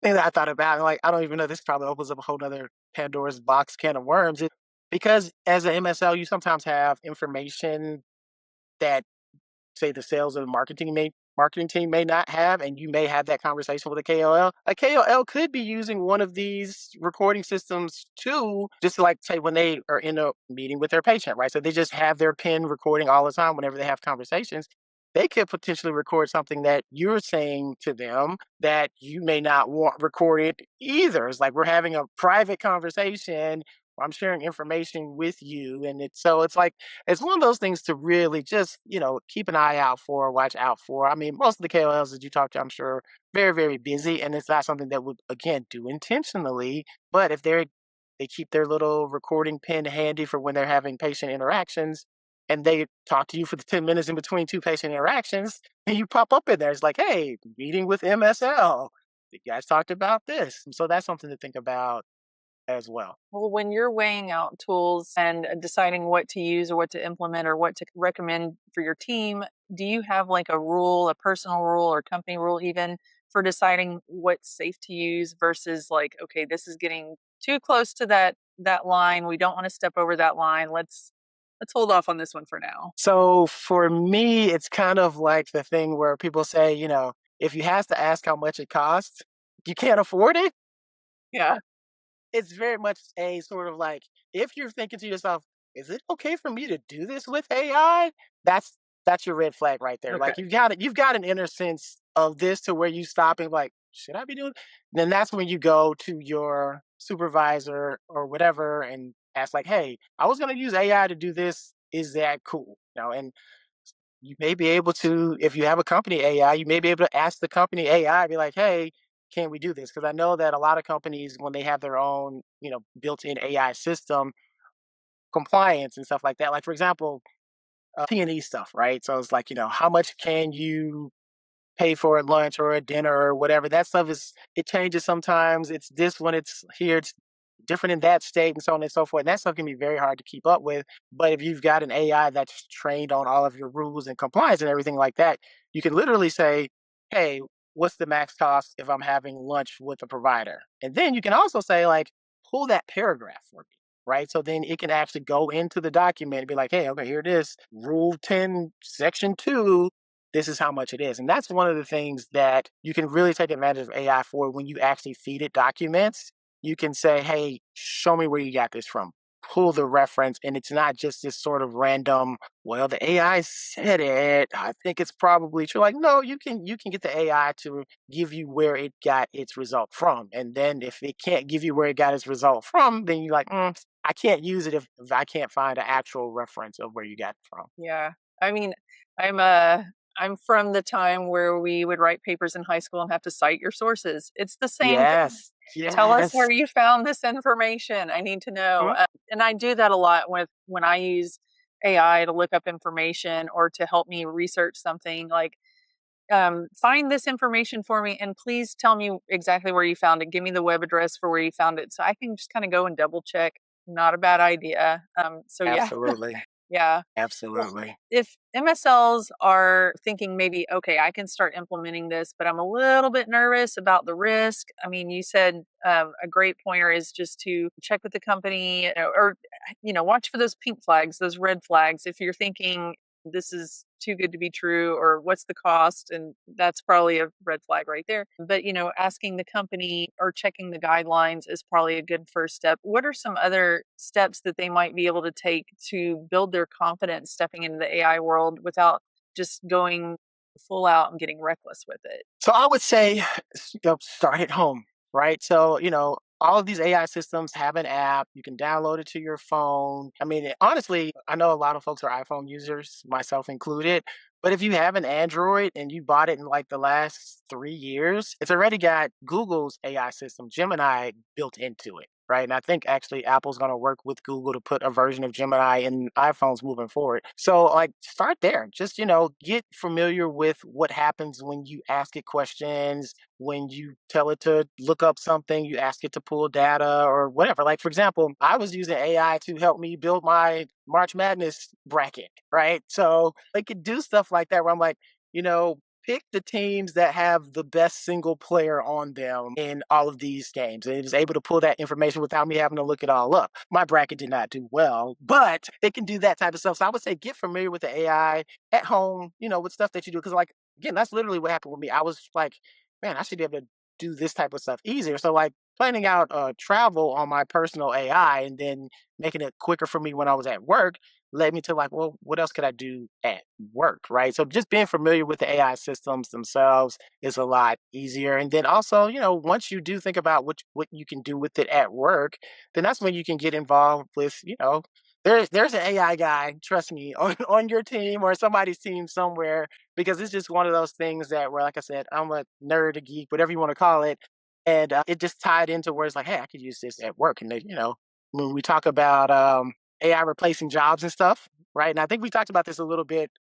Thing that I thought about, and like I don't even know, this probably opens up a whole other Pandora's box can of worms. Because as an MSL, you sometimes have information that, say, the sales or the marketing team may not have, and you may have that conversation with a KOL. A KOL could be using one of these recording systems too, just to, like, say, when they are in a meeting with their patient, right? So they just have their pen recording all the time whenever they have conversations. They could potentially record something that you're saying to them that you may not want recorded either. It's like we're having a private conversation. I'm sharing information with you, and it's like it's one of those things to really just, keep an eye out for, watch out for. I mean, most of the KOLs that you talk to, I'm sure, very, very busy, and it's not something that would, again, do intentionally. But if they keep their little recording pen handy for when they're having patient interactions, and they talk to you for the 10 minutes in between two patient interactions, and you pop up in there. It's like, hey, meeting with MSL. You guys talked about this. So that's something to think about as well. Well, when you're weighing out tools and deciding what to use or what to implement or what to recommend for your team, do you have like a rule, a personal rule or company rule even for deciding what's safe to use versus like, okay, this is getting too close to that line. We don't want to step over that line. Let's hold off on this one for now. So for me, it's kind of like the thing where people say, if you have to ask how much it costs, you can't afford it. Yeah. It's very much a sort of like, if you're thinking to yourself, is it okay for me to do this with AI? That's that's your red flag right there. Okay. Like you've got an inner sense of this to where you stop and like, should I be doing? Then that's when you go to your supervisor or whatever and ask like, hey, I was gonna use AI to do this. Is that cool? And you may be able to, if you have a company AI, you may be able to ask the company AI, be like, hey, can we do this? Because I know that a lot of companies, when they have their own, built-in AI system, compliance and stuff like that. Like, for example, T&E stuff, right? So it's like, how much can you pay for a lunch or a dinner or whatever. That stuff it changes sometimes. It's this when it's here, it's different in that state and so on and so forth. And that stuff can be very hard to keep up with. But if you've got an AI that's trained on all of your rules and compliance and everything like that, you can literally say, hey, what's the max cost if I'm having lunch with a provider? And then you can also say, like, pull that paragraph for me. Right. So then it can actually go into the document and be like, hey, okay, here it is. Rule 10, section 2, this is how much it is. And that's one of the things that you can really take advantage of AI for when you actually feed it documents. You can say, hey, show me where you got this from. Pull the reference, and it's not just this sort of random, well, the AI said it. I think it's probably true. Like, no, you can get the AI to give you where it got its result from. And then if it can't give you where it got its result from, then you're like, I can't use it if I can't find an actual reference of where you got it from. Yeah. I mean, I'm uh I'm from the time where we would write papers in high school and have to cite your sources. It's the same thing. Yes, Tell us yes. where you found this information. I need to know. Mhm. And I do that a lot with when I use AI to look up information or to help me research something. Like, find this information for me and please tell me exactly where you found it. Give me the web address for where you found it so I can just kind of go and double check. Not a bad idea. So yeah, Absolutely, yeah. Well, absolutely. if MSLs are thinking maybe, okay, I can start implementing this, but I'm a little bit nervous about the risk. I mean, you said a great pointer is just to check with the company or watch for those pink flags, those red flags. If you're thinking this is too good to be true or what's the cost, and that's probably a red flag right there. But asking the company or checking the guidelines is probably a good first step. What are some other steps that they might be able to take to build their confidence stepping into the AI world without just going full out and getting reckless with it? So I would say, start at home, right? So, all of these AI systems have an app. You can download it to your phone. I mean, honestly, I know a lot of folks are iPhone users, myself included. But if you have an Android and you bought it in like the last 3 years, it's already got Google's AI system, Gemini, built into it. Right. And I think actually Apple's going to work with Google to put a version of Gemini in iPhones moving forward. So, like, start there. Just, get familiar with what happens when you ask it questions, when you tell it to look up something, you ask it to pull data or whatever. Like, for example, I was using AI to help me build my March Madness bracket, right? So they could do stuff like that where I'm like, you know, pick the teams that have the best single player on them in all of these games. And it was able to pull that information without me having to look it all up. My bracket did not do well, but it can do that type of stuff. So I would say get familiar with the AI at home, with stuff that you do. Cause like, again, that's literally what happened with me. I was like, man, I should be able to do this type of stuff easier. So like planning out travel on my personal AI and then making it quicker for me when I was at work led me to like, well, what else could I do at work, right? So just being familiar with the AI systems themselves is a lot easier. And then also, once you do think about what you can do with it at work, then that's when you can get involved with, there's an AI guy, trust me, on your team or somebody's team somewhere, because it's just one of those things that where, like I said, I'm a nerd, a geek, whatever you want to call it. And it just tied into where it's like, hey, I could use this at work. And then, when we talk about AI replacing jobs and stuff, right? And I think we talked about this a little bit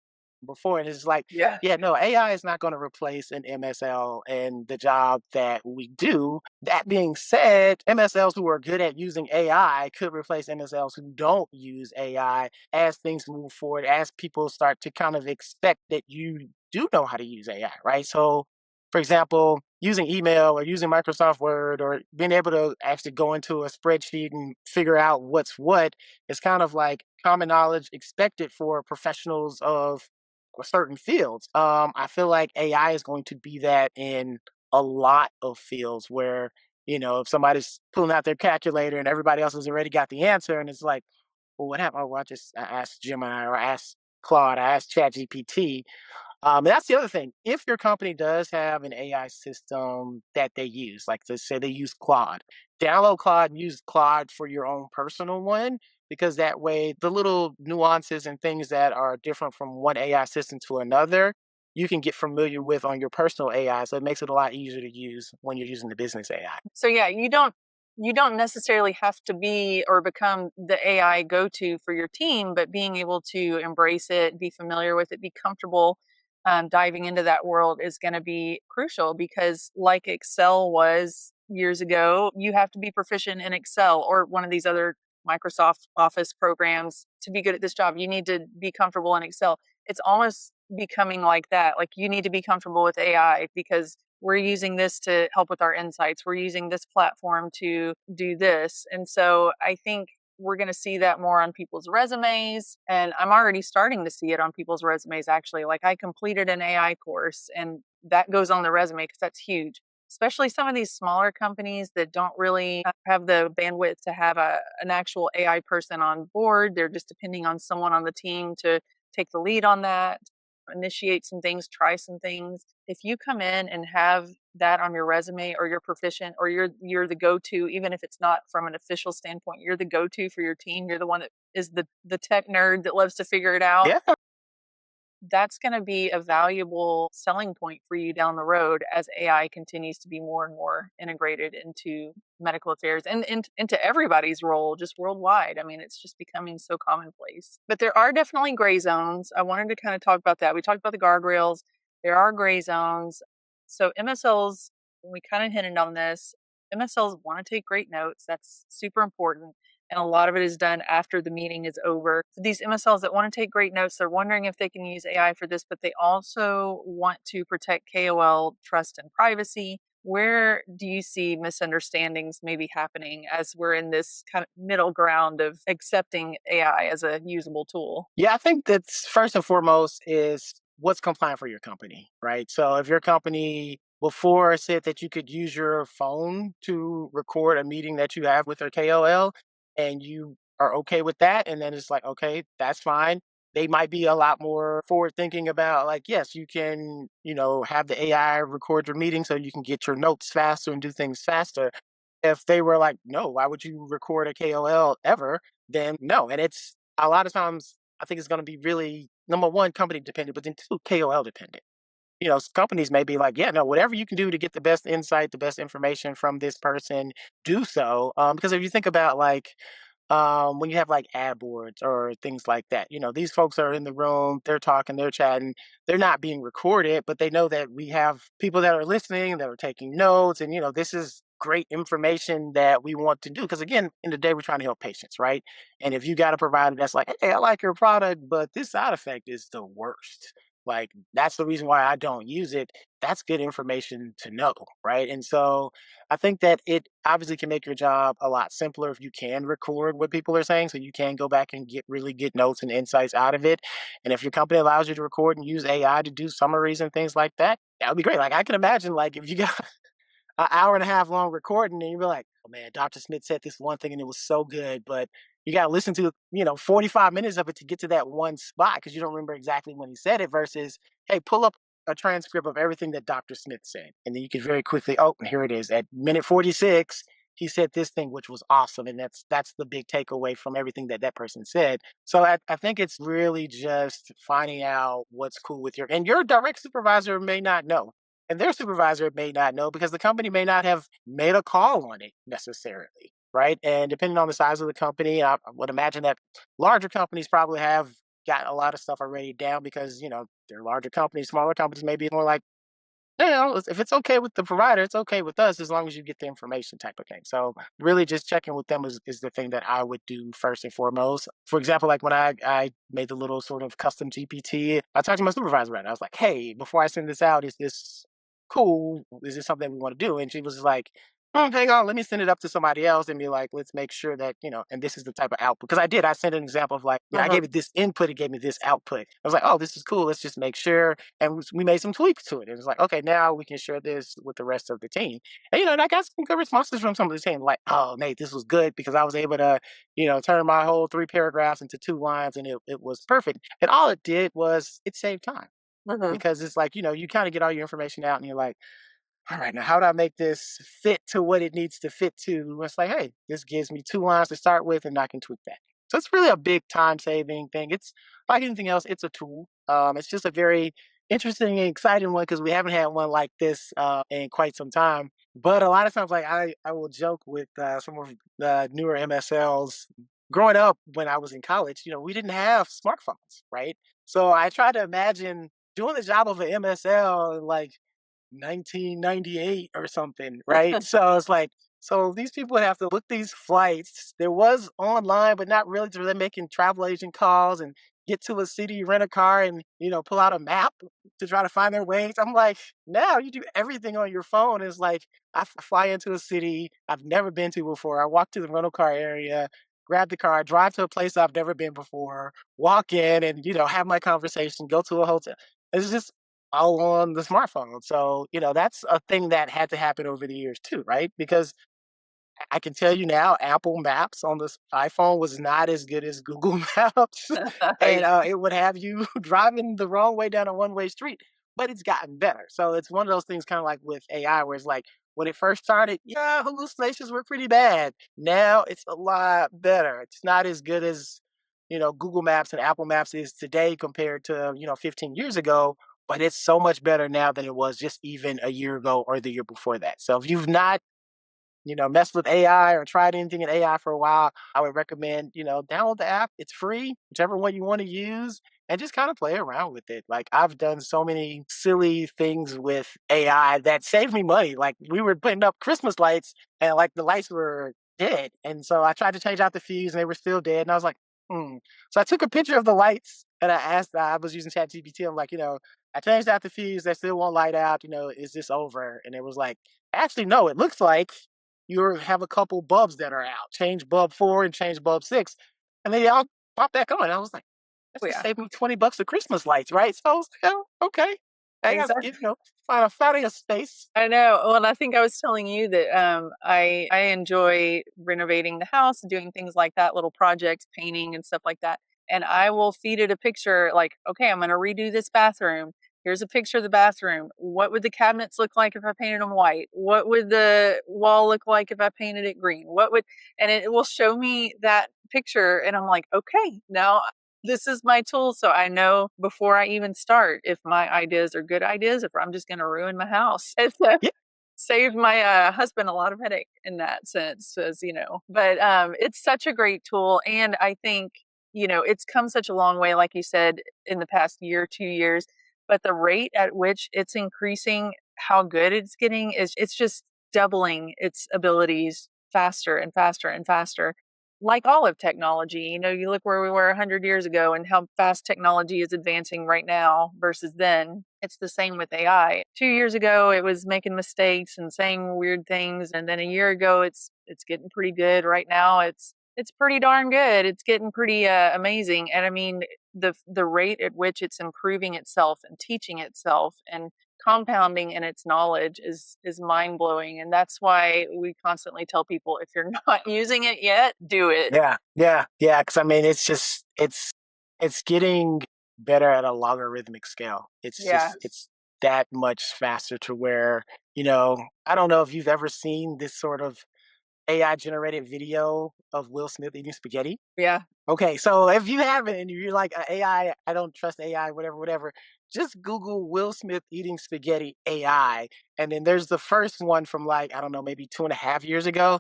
before, and it's like, Yeah. yeah, no, AI is not going to replace an MSL and the job that we do. That being said, MSLs who are good at using AI could replace MSLs who don't use AI as things move forward, as people start to kind of expect that you do know how to use AI, right? So, for example, using email or using Microsoft Word or being able to actually go into a spreadsheet and figure out what's what is kind of like common knowledge expected for professionals of certain fields. I feel like AI is going to be that in a lot of fields where, if somebody's pulling out their calculator and everybody else has already got the answer, and it's like, well, what happened? Oh, well, I asked Gemini or I asked Claude, I asked ChatGPT. And that's the other thing. If your company does have an AI system that they use, like let's say they use Claude, download Claude and use Claude for your own personal one, because that way the little nuances and things that are different from one AI system to another, you can get familiar with on your personal AI. So it makes it a lot easier to use when you're using the business AI. So yeah, you don't necessarily have to be or become the AI go-to for your team, but being able to embrace it, be familiar with it, be comfortable diving into that world is going to be crucial because, like Excel was years ago, you have to be proficient in Excel or one of these other Microsoft Office programs to be good at this job. You need to be comfortable in Excel. It's almost becoming like that. Like you need to be comfortable with AI because we're using this to help with our insights. We're using this platform to do this. And so I think we're going to see that more on people's resumes. And I'm already starting to see it on people's resumes, actually. Like I completed an AI course, and that goes on the resume because that's huge. Especially some of these smaller companies that don't really have the bandwidth to have an actual AI person on board. They're just depending on someone on the team to take the lead on that, initiate some things, try some things. If you come in and have that on your resume, or you're proficient, or you're the go-to, even if it's not from an official standpoint, you're the go-to for your team. You're the one that is the tech nerd that loves to figure it out. Yeah. That's going to be a valuable selling point for you down the road as AI continues to be more and more integrated into medical affairs and into everybody's role just worldwide. I mean, it's just becoming so commonplace. But there are definitely gray zones. I wanted to kind of talk about that. We talked about the guardrails. There are gray zones. So MSLs, we kind of hinted on this. MSLs want to take great notes. That's super important. And a lot of it is done after the meeting is over. So these MSLs that want to take great notes, they're wondering if they can use AI for this, but they also want to protect KOL trust and privacy. Where do you see misunderstandings maybe happening as we're in this kind of middle ground of accepting AI as a usable tool? Yeah, I think that's first and foremost is what's compliant for your company, right? So if your company before said that you could use your phone to record a meeting that you have with a KOL and you are okay with that, and then it's like, okay, that's fine. They might be a lot more forward thinking about like, yes, you can, have the AI record your meeting so you can get your notes faster and do things faster. If they were like, no, why would you record a KOL ever? Then no. And it's a lot of times I think it's going to be really number one company dependent, but then two KOL dependent. Companies may be like, yeah, no, whatever you can do to get the best insight, the best information from this person, do so. Because if you think about like when you have like ad boards or things like that, these folks are in the room, they're talking, they're chatting, they're not being recorded, but they know that we have people that are listening, that are taking notes, and this is great information that we want to do. Because again, in the day, we're trying to help patients, right? And if you got a provider that's like, hey, I like your product, but this side effect is the worst. Like that's the reason why I don't use it. That's good information to know, right? And so I think that it obviously can make your job a lot simpler if you can record what people are saying, so you can go back and get notes and insights out of it. And if your company allows you to record and use AI to do summaries and things like that, that would be great. Like I can imagine, like if you got an hour and a half long recording and you're like, oh man, Dr. Smith said this one thing and it was so good, but you got to listen to 45 minutes of it to get to that one spot because you don't remember exactly when he said it. Versus, hey, pull up a transcript of everything that Dr. Smith said, and then you can very quickly, oh, here it is at minute 46. He said this thing, which was awesome, and that's the big takeaway from everything that that person said. So I think it's really just finding out what's cool with your direct supervisor may not know, and their supervisor may not know because the company may not have made a call on it necessarily, right? And depending on the size of the company, I would imagine that larger companies probably have got a lot of stuff already down because they're larger companies. Smaller companies may be more like, if it's okay with the provider, it's okay with us as long as you get the information type of thing. So really just checking with them is the thing that I would do first and foremost. For example, like when I made the little sort of custom GPT, I talked to my supervisor about it. I was like, hey, before I send this out, is this cool? Is this something we want to do? And she was like, hang on, let me send it up to somebody else and be like, let's make sure that, and this is the type of output. Because I sent an example of like, I Uh-huh. gave it this input, it gave me this output. I was like, oh, this is cool. Let's just make sure. And we made some tweaks to it. It was like, okay, now we can share this with the rest of the team. And I got some good responses from some of the team, like, oh, Nate, this was good because I was able to, turn my whole 3 paragraphs into 2 lines and it was perfect. And all it did was it saved time Uh-huh. because it's like, you kind of get all your information out and you're like, all right, now how do I make this fit to what it needs to fit to? It's like, hey, this gives me 2 lines to start with, and I can tweak that. So it's really a big time saving thing. It's like anything else, it's a tool. It's just a very interesting and exciting one because we haven't had one like this in quite some time. But a lot of times, like I will joke with some of the newer MSLs. Growing up when I was in college, we didn't have smartphones, right? So I try to imagine doing the job of an MSL and like 1998 or something, right? So it's like, so these people would have to book these flights. There was online, but not really. So they're making travel agent calls and get to a city, rent a car, and pull out a map to try to find their ways. I'm like, now you do everything on your phone. It's like fly into a city I've never been to before. I walk to the rental car area, grab the car, drive to a place I've never been before, walk in, and have my conversation, go to a hotel. It's just all on the smartphone. So, that's a thing that had to happen over the years too, right? Because I can tell you now, Apple Maps on this iPhone was not as good as Google Maps. And Right. it would have you driving the wrong way down a one-way street. but it's gotten better. So it's one of those things kind of like with AI where it's like when it first started, yeah, hallucinations were pretty bad. Now it's a lot better. It's not as good as, Google Maps and Apple Maps is today compared to, 15 years ago, but it's so much better now than it was just even a year ago or the year before that. So if you've not messed with AI or tried anything in AI for a while, I would recommend, download the app. It's free, whichever one you want to use, and just kind of play around with it. Like I've done so many silly things with AI that saved me money. Like we were putting up Christmas lights and like the lights were dead. And so I tried to change out the fuse and they were still dead. And I was like, hmm. So I took a picture of the lights and I was using ChatGPT. I'm like, I changed out the fuse, they still won't light out, is this over? And it was like, actually, no, it looks like you have a couple bulbs that are out. Change bulb 4 and change bulb 6, and they all pop back on. I was like, "This Oh just yeah, saved me $20 of Christmas lights, right?" So I was like, "Oh, okay." I got exactly. finding a space. I know. Well, and I think I was telling you that I enjoy renovating the house, doing things like that, little projects, painting and stuff like that. And I will feed it a picture like, okay, I'm going to redo this bathroom. Here's a picture of the bathroom. What would the cabinets look like if I painted them white? What would the wall look like if I painted it green? And it will show me that picture. And I'm like, okay, now this is my tool. So I know before I even start if my ideas are good ideas, if I'm just going to ruin my house. And so Yeah, saved my husband a lot of headache in that sense, as you know. But it's such a great tool. And I think, it's come such a long way, like you said, in the past year, 2 years. But the rate at which it's increasing, how good it's getting is it's just doubling its abilities faster and faster and faster, like all of technology. You look where we were 100 years ago and how fast technology is advancing right now versus then. It's the same with AI. 2 years ago, it was making mistakes and saying weird things, and then a year ago, it's getting pretty good. Right now, it's pretty darn good. It's getting pretty amazing. And I mean, the rate at which it's improving itself and teaching itself and compounding in its knowledge is mind blowing. And that's why we constantly tell people, if you're not using it yet, do it. yeah, yeah, yeah. Because I mean, it's getting better at a logarithmic scale. Yeah. It's that much faster to where I don't know if you've ever seen this sort of AI generated video of Will Smith eating spaghetti. Yeah. Okay, so if you haven't and you're like AI, I don't trust AI, whatever, whatever, just Google Will Smith eating spaghetti AI. And then there's the first one from like, I don't know, maybe 2.5 years ago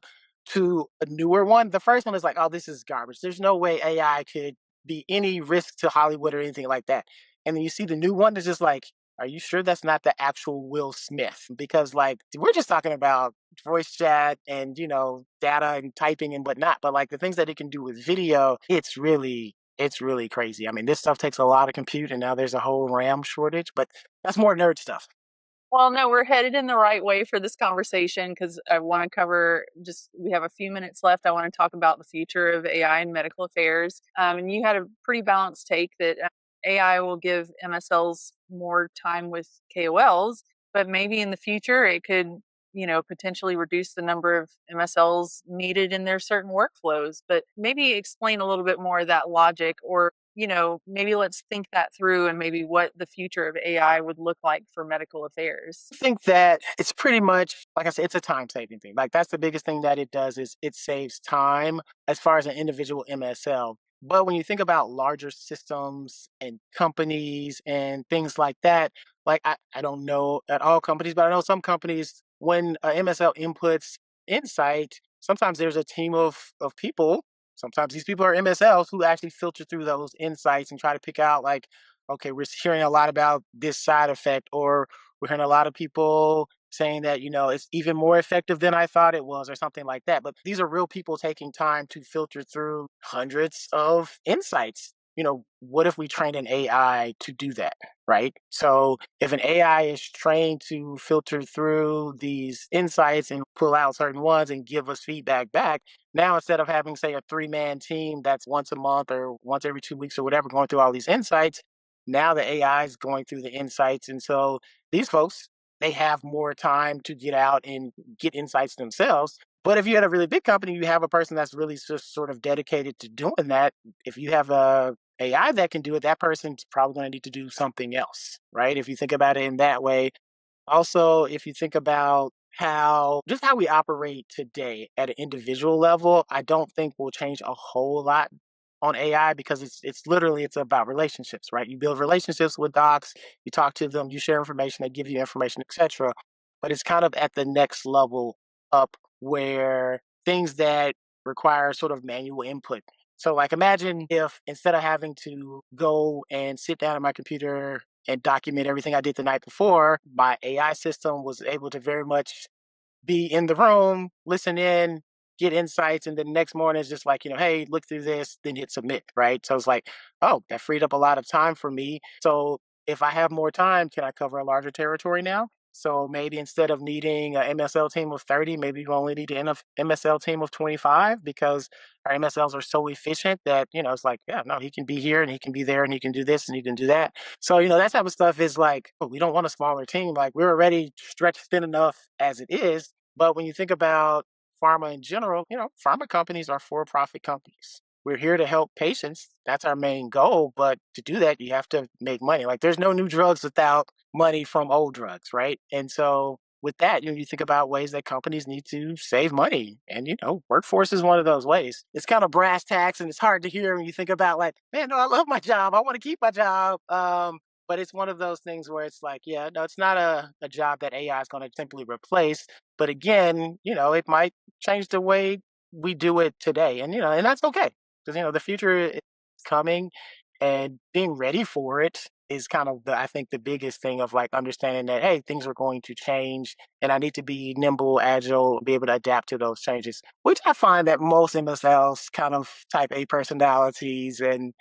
to a newer one. The first one is like, oh, this is garbage. There's no way AI could be any risk to Hollywood or anything like that. And then you see the new one that's just like, are you sure that's not the actual Will Smith? Because like we're just talking about voice chat and data and typing and whatnot, but like the things that it can do with video, it's really crazy. I mean, this stuff takes a lot of compute, and now there's a whole RAM shortage, but that's more nerd stuff. Well, no, we're headed in the right way for this conversation because I want to cover just, we have a few minutes left. I want to talk about the future of AI in medical affairs. And you had a pretty balanced take that AI will give MSLs more time with KOLs, but maybe in the future it could, potentially reduce the number of MSLs needed in their certain workflows. But maybe explain a little bit more of that logic, or maybe let's think that through and maybe what the future of AI would look like for medical affairs. I think that it's pretty much like I said, it's a time saving thing. Like that's the biggest thing that it does is it saves time as far as an individual MSL. But when you think about larger systems and companies and things like that, like I don't know at all companies, but I know some companies when a MSL inputs insight, sometimes there's a team of people. Sometimes these people are MSLs who actually filter through those insights and try to pick out like, okay, we're hearing a lot about this side effect, or we're hearing a lot of people saying that, it's even more effective than I thought it was, or something like that. But these are real people taking time to filter through hundreds of insights. What if we trained an AI to do that, right? So if an AI is trained to filter through these insights and pull out certain ones and give us feedback back, now instead of having, say, a 3-man team that's once a month or once every 2 weeks or whatever going through all these insights, now the AI is going through the insights. And so these folks, they have more time to get out and get insights themselves. But if you had a really big company, you have a person that's really just sort of dedicated to doing that. If you have AI that can do it, that person's probably going to need to do something else, right? If you think about it in that way. Also, if you think about how we operate today at an individual level, I don't think will change a whole lot on AI because it's literally it's about relationships, right? You build relationships with docs, you talk to them, you share information, they give you information, etc. But it's kind of at the next level up where things that require sort of manual input. So like imagine if instead of having to go and sit down at my computer and document everything I did the night before, my AI system was able to very much be in the room, listen in, get insights, and then the next morning it's just like, hey, look through this, then hit submit, right? So it's like, oh, that freed up a lot of time for me. So if I have more time, can I cover a larger territory now? So maybe instead of needing an MSL team of 30, maybe you only need an MSL team of 25 because our MSLs are so efficient that, it's like, yeah, no, he can be here and he can be there and he can do this and he can do that. So, that type of stuff is like, oh, we don't want a smaller team. Like we're already stretched thin enough as it is. But when you think about pharma in general, pharma companies are for profit companies. We're here to help patients. That's our main goal. But to do that, you have to make money. Like there's no new drugs without money from old drugs, right? And so with that, you think about ways that companies need to save money. And, workforce is one of those ways. It's kind of brass tacks and it's hard to hear when you think about like, man, no, I love my job. I want to keep my job. But it's one of those things where it's like, yeah, no, it's not a job that AI is going to simply replace. But again, it might change the way we do it today. And that's okay. Because, the future is coming and being ready for it is kind of I think the biggest thing of like understanding that, hey, things are going to change and I need to be nimble, agile, be able to adapt to those changes, which I find that most MSLs kind of type A personalities and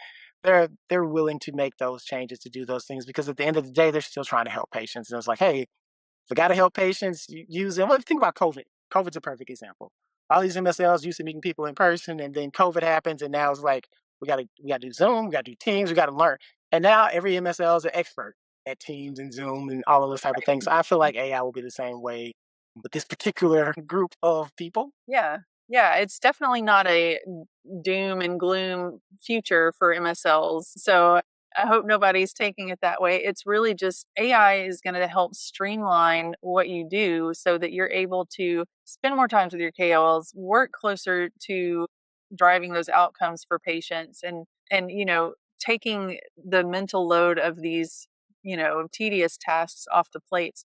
they're willing to make those changes to do those things because at the end of the day, they're still trying to help patients. And it's like, hey, if I got to help patients, use them. Well, think about COVID. COVID's a perfect example. All these MSLs used to meeting people in person, and then COVID happens, and now it's like we got to do Zoom, we got to do Teams, we got to learn. And now every MSL is an expert at Teams and Zoom and all of those type of things. So I feel like AI will be the same way with this particular group of people. Yeah. Yeah, it's definitely not a doom and gloom future for MSLs. So I hope nobody's taking it that way. It's really just AI is going to help streamline what you do so that you're able to spend more time with your KOLs, work closer to driving those outcomes for patients and taking the mental load of these, tedious tasks off the plates.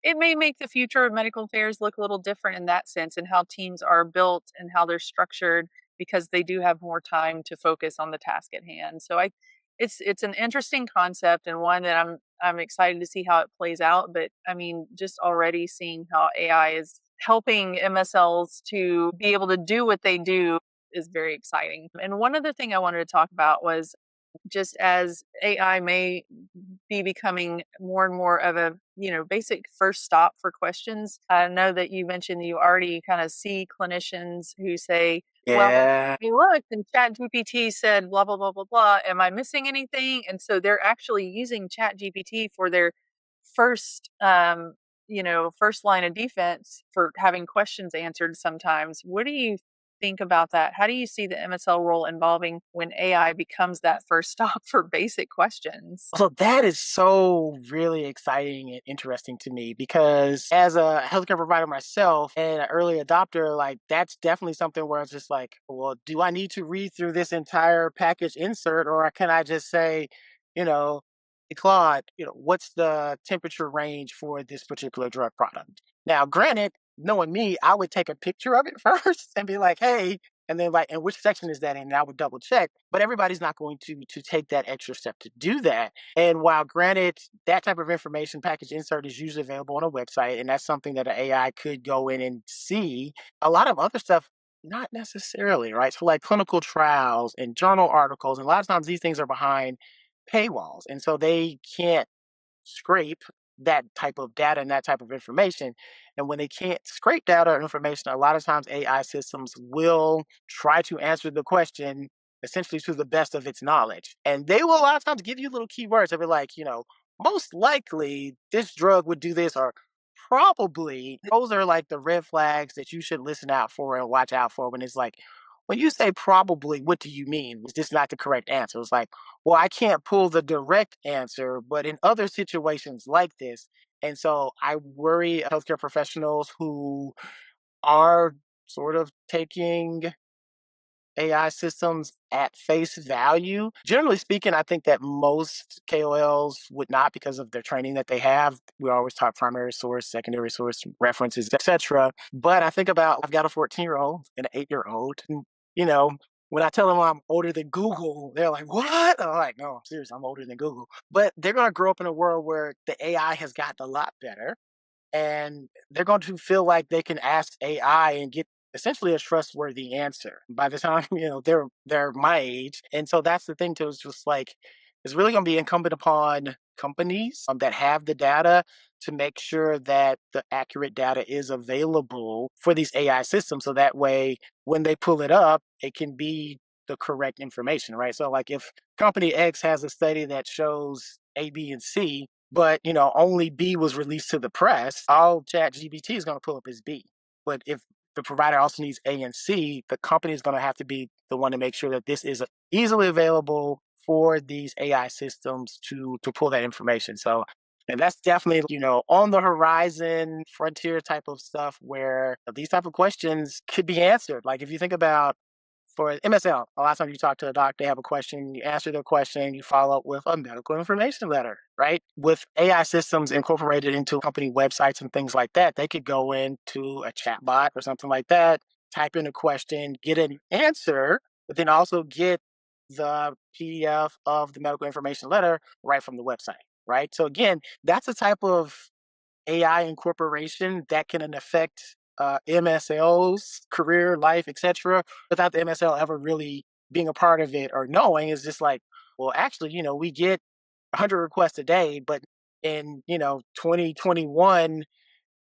It may make the future of medical affairs look a little different in that sense and how teams are built and how they're structured because they do have more time to focus on the task at hand. So it's an interesting concept and one that I'm excited to see how it plays out. But I mean, just already seeing how AI is helping MSLs to be able to do what they do is very exciting. And one other thing I wanted to talk about was just as AI may be becoming more and more of a, basic first stop for questions. I know that you mentioned you already kind of see clinicians who say, well, Yeah. I looked and Chat GPT said blah, blah, blah, blah, blah. Am I missing anything? And so they're actually using Chat GPT for their first, first line of defense for having questions answered sometimes. What do you think about that? How do you see the MSL role involving when AI becomes that first stop for basic questions? So that is so really exciting and interesting to me because as a healthcare provider myself and an early adopter, like that's definitely something where it's just like, well, do I need to read through this entire package insert or can I just say, you know, "Hey, Claude, what's the temperature range for this particular drug product?" Now, granted, knowing me, I would take a picture of it first and be like, hey, and then like, and which section is that in? And I would double check. But everybody's not going to take that extra step to do that. And while granted, that type of information package insert is usually available on a website, and that's something that an AI could go in and see, a lot of other stuff, not necessarily, right? So like clinical trials and journal articles, and a lot of times these things are behind paywalls. And so they can't scrape that type of data and that type of information. And when they can't scrape data or information, a lot of times AI systems will try to answer the question essentially to the best of its knowledge. And they will a lot of times give you little keywords. They'll be like, most likely this drug would do this or probably those are like the red flags that you should listen out for and watch out for when it's like, when you say probably, what do you mean? Is this not the correct answer? It's like, well, I can't pull the direct answer, but in other situations like this, and so I worry healthcare professionals who are sort of taking AI systems at face value. Generally speaking, I think that most KOLs would not because of their training that they have. We always talk primary source, secondary source, references, etc. But I think about I've got a 14-year-old and an 8-year-old. And, you know, when I tell them I'm older than Google, they're like, what? I'm like, no, I'm serious, I'm older than Google. But they're going to grow up in a world where the AI has gotten a lot better and they're going to feel like they can ask AI and get essentially a trustworthy answer by the time they're my age. And so that's the thing too. Is just like it's really going to be incumbent upon companies that have the data to make sure that the accurate data is available for these AI systems. So that way, when they pull it up, it can be the correct information, right? So, like if company X has a study that shows A, B, and C, but only B was released to the press, all chat gpt is going to pull up is B. But if the provider also needs A and C, the company is going to have to be the one to make sure that this is easily available for these AI systems to pull that information. So and that's definitely on the horizon frontier type of stuff where these type of questions could be answered. Like if you think about for MSL, a lot of times you talk to a doctor, they have a question, you answer their question, you follow up with a medical information letter, right? With AI systems incorporated into company websites and things like that, they could go into a chat bot or something like that, type in a question, get an answer, but then also get the PDF of the medical information letter right from the website, right? So again, that's a type of AI incorporation that can affect MSL's career, life, etc., without the MSL ever really being a part of it or knowing. Is just like, well, actually, we get 100 requests a day, but in 2021,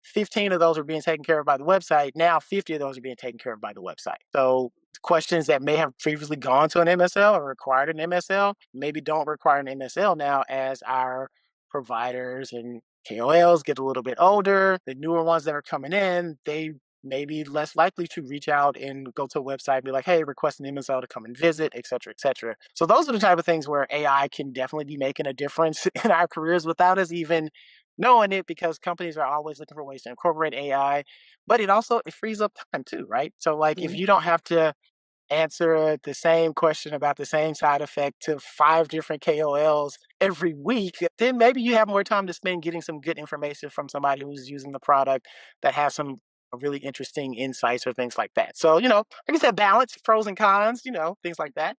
15 of those are being taken care of by the website. Now 50 of those are being taken care of by the website. So questions that may have previously gone to an MSL or required an MSL maybe don't require an MSL now as our providers and KOLs get a little bit older. The newer ones that are coming in, they may be less likely to reach out and go to a website and be like, hey, request an MSL to come and visit, et cetera, et cetera. So those are the type of things where AI can definitely be making a difference in our careers without us even knowing it, because companies are always looking for ways to incorporate AI, but it frees up time too, right? So like if Mhm. you don't have to answer the same question about the same side effect to 5 different KOLs every week, then maybe you have more time to spend getting some good information from somebody who's using the product that has some really interesting insights or things like that. So, like I said, balance, pros and cons, things like that.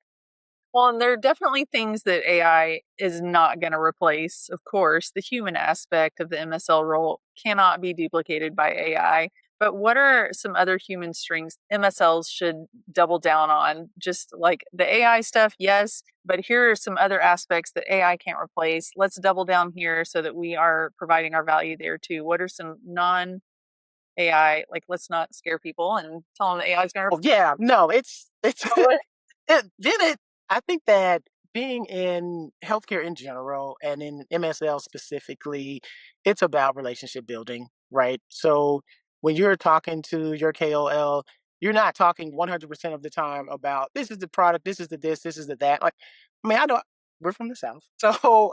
Well, and there are definitely things that AI is not going to replace. Of course, the human aspect of the MSL role cannot be duplicated by AI. But what are some other human strengths MSLs should double down on? Just like the AI stuff, yes, but here are some other aspects that AI can't replace. Let's double down here so that we are providing our value there too. What are some non AI, like let's not scare people and tell them the AI is going to Oh yeah, no, it's replace. it I think that being in healthcare in general and in MSL specifically, it's about relationship building, right? So when you're talking to your KOL, you're not talking 100% of the time about this is the product, this is the this is the that. Like, I mean, I know we're from the South, so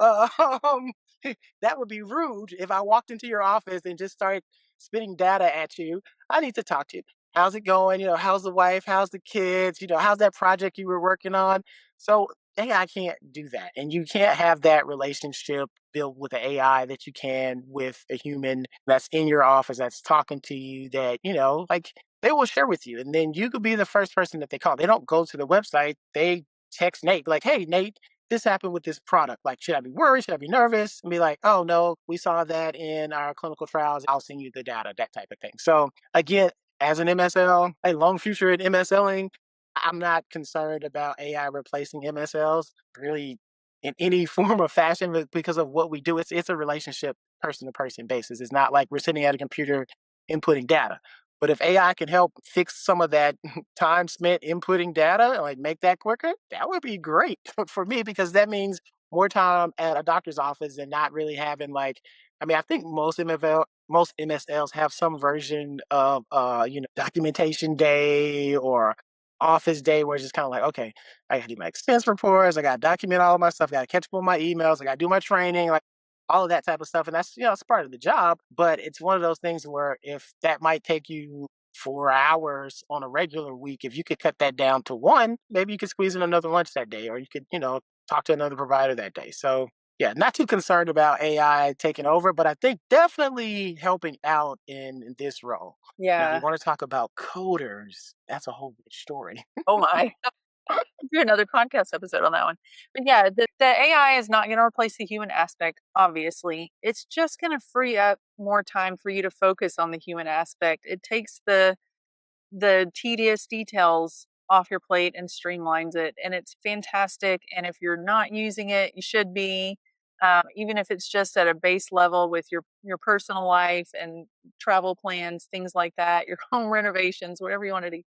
that would be rude if I walked into your office and just started spitting data at you. I need to talk to you. How's it going? How's the wife? How's the kids? How's that project you were working on? So AI can't do that. And you can't have that relationship built with the AI that you can with a human that's in your office, that's talking to you, that, like they will share with you. And then you could be the first person that they call. They don't go to the website, they text Nate, like, hey, Nate, this happened with this product. Like, should I be worried? Should I be nervous? And be like, oh, no, we saw that in our clinical trials. I'll send you the data, that type of thing. So, again, as an MSL, a long future in MSLing, I'm not concerned about AI replacing MSLs really in any form or fashion, because of what we do. It's a relationship person to person basis. It's not like we're sitting at a computer inputting data. But if AI can help fix some of that time spent inputting data and like make that quicker, that would be great for me, because that means more time at a doctor's office and not really having like, I mean, I think most MSLs have some version of documentation day or office day where it's just kind of like, okay, I gotta do my expense reports, I gotta document all of my stuff, gotta catch up on my emails, I gotta do my training, like all of that type of stuff. And that's, it's part of the job, but it's one of those things where if that might take you 4 hours on a regular week, if you could cut that down to one, maybe you could squeeze in another lunch that day, or you could, talk to another provider that day. So yeah, not too concerned about AI taking over, but I think definitely helping out in this role. Now, if you Yeah. want to talk about coders, that's a whole big story. Oh my. Do another podcast episode on that one. But yeah, the AI is not going to replace the human aspect, obviously. It's just going to free up more time for you to focus on the human aspect. It takes the tedious details off your plate and streamlines it. And it's fantastic. And if you're not using it, you should be. Even if it's just at a base level with your personal life and travel plans, things like that, your home renovations, whatever you want to do,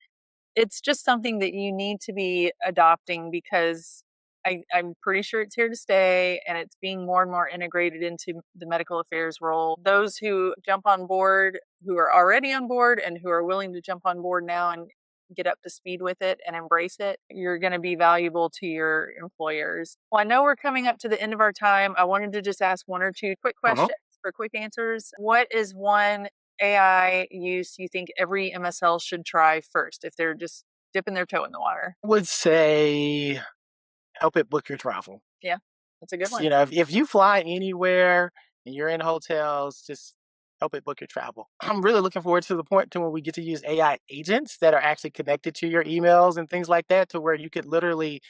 it's just something that you need to be adopting because I'm pretty sure it's here to stay and it's being more and more integrated into the medical affairs role. Those who jump on board, who are already on board, and who are willing to jump on board now and get up to speed with it and embrace it, you're going to be valuable to your employers. Well, I know we're coming up to the end of our time. I wanted to just ask one or two quick Uh-huh. questions for quick answers. What is one AI use you think every MSL should try first if they're just dipping their toe in the water? Would say help it book your travel. Yeah, that's a good one. If you fly anywhere and you're in hotels, just help it book your travel. I'm really looking forward to the point to when we get to use AI agents that are actually connected to your emails and things like that, to where you could literally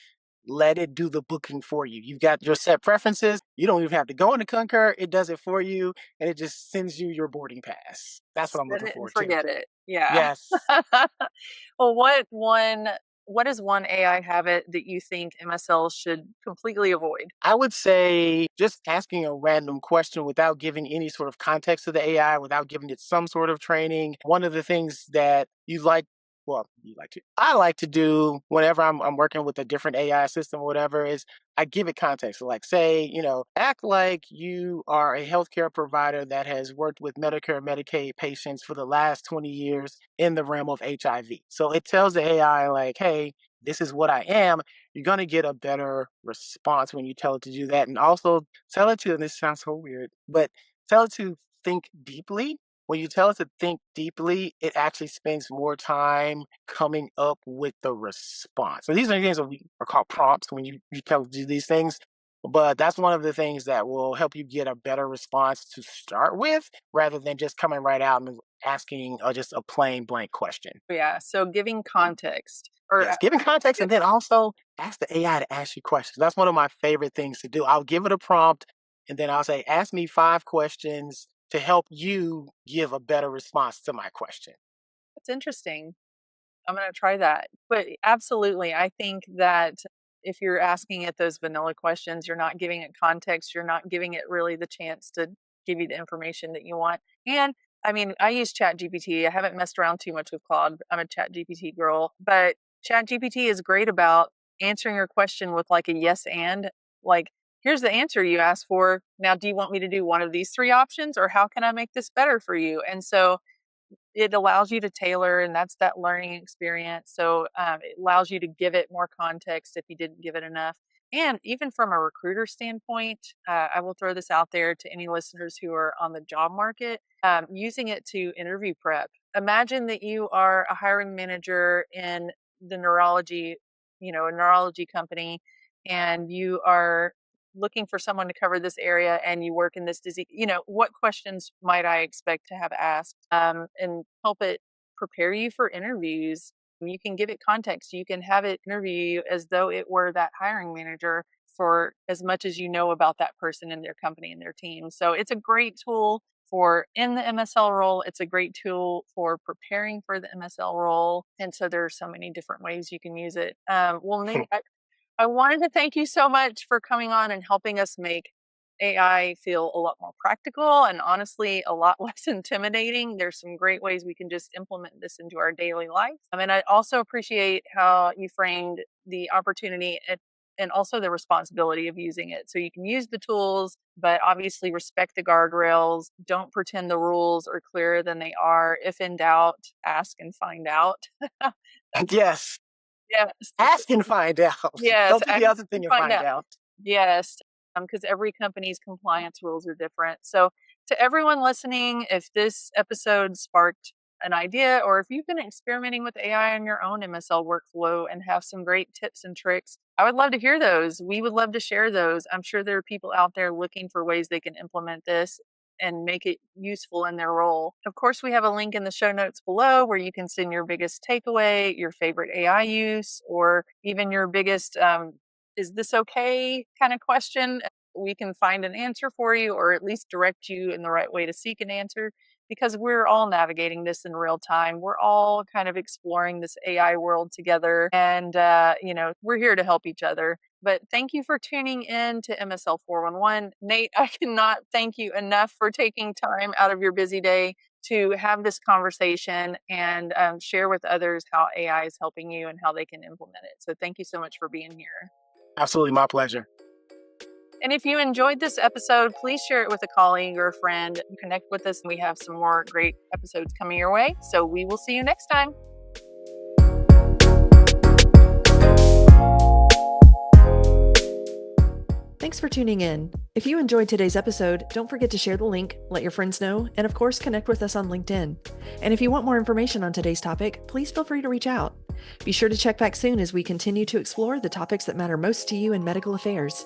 let it do the booking for you. You've got your set preferences. You don't even have to go into Concur. It does it for you, and it just sends you your boarding pass. That's what I'm Set looking it and forward to. forget it. Yeah. Yes. Well, what is one AI habit that you think MSLs should completely avoid? I would say just asking a random question without giving any sort of context to the AI, without giving it some sort of training. One of the things that I like to do whenever I'm working with a different AI system or whatever is I give it context. So like say, act like you are a healthcare provider that has worked with Medicare and Medicaid patients for the last 20 years in the realm of HIV. So it tells the AI like, hey, this is what I am. You're going to get a better response when you tell it to do that. And also tell it to, and this sounds so weird, but tell it to think deeply. When you tell it to think deeply, it actually spends more time coming up with the response. So these are things that are called prompts when you tell it to do these things. But that's one of the things that will help you get a better response to start with rather than just coming right out and asking just a plain blank question. Yeah, so giving context or Yes, giving context and then also ask the AI to ask you questions. That's one of my favorite things to do. I'll give it a prompt and then I'll say, ask me 5 questions to help you give a better response to my question. that's interesting. I'm going to try that. But absolutely, I think that if you're asking it those vanilla questions, you're not giving it context, you're not giving it really the chance to give you the information that you want. And I mean, I use ChatGPT. I haven't messed around too much with Claude. I'm a ChatGPT girl, but ChatGPT is great about answering your question with like a yes and like, here's the answer you asked for. Now, do you want me to do one of these three options or how can I make this better for you? And so it allows you to tailor, and that's that learning experience. So it allows you to give it more context if you didn't give it enough. And even from a recruiter standpoint, I will throw this out there to any listeners who are on the job market, using it to interview prep. Imagine that you are a hiring manager in the neurology, a neurology company, and you are looking for someone to cover this area and you work in this disease, what questions might I expect to have asked, and help it prepare you for interviews. You can give it context. You can have it interview you as though it were that hiring manager for as much as you know about that person and their company and their team. So it's a great tool for in the MSL role. It's a great tool for preparing for the MSL role. And so there are so many different ways you can use it. Well, Nate, I wanted to thank you so much for coming on and helping us make AI feel a lot more practical and honestly a lot less intimidating. There's some great ways we can just implement this into our daily life. And I also appreciate how you framed the opportunity and also the responsibility of using it. So you can use the tools, but obviously respect the guardrails. Don't pretend the rules are clearer than they are. If in doubt, ask and find out. Yes. Yes. Ask and find out. Yes. Don't do the Ask other and thing and find find out. out. Yes, because every company's compliance rules are different. So, to everyone listening, if this episode sparked an idea, or if you've been experimenting with AI on your own MSL workflow and have some great tips and tricks, I would love to hear those. We would love to share those. I'm sure there are people out there looking for ways they can implement this and make it useful in their role. Of course, we have a link in the show notes below where you can send your biggest takeaway, your favorite AI use, or even your biggest is this okay kind of question. We can find an answer for you, or at least direct you in the right way to seek an answer, because we're all navigating this in real time. We're all kind of exploring this AI world together, and we're here to help each other. But thank you for tuning in to MSL 411. Nate, I cannot thank you enough for taking time out of your busy day to have this conversation and share with others how AI is helping you and how they can implement it. So thank you so much for being here. Absolutely, my pleasure. And if you enjoyed this episode, please share it with a colleague or a friend. Connect with us. We have some more great episodes coming your way. So we will see you next time. Thanks for tuning in. If you enjoyed today's episode, don't forget to share the link, let your friends know, and of course, connect with us on LinkedIn. And if you want more information on today's topic, please feel free to reach out. Be sure to check back soon as we continue to explore the topics that matter most to you in medical affairs.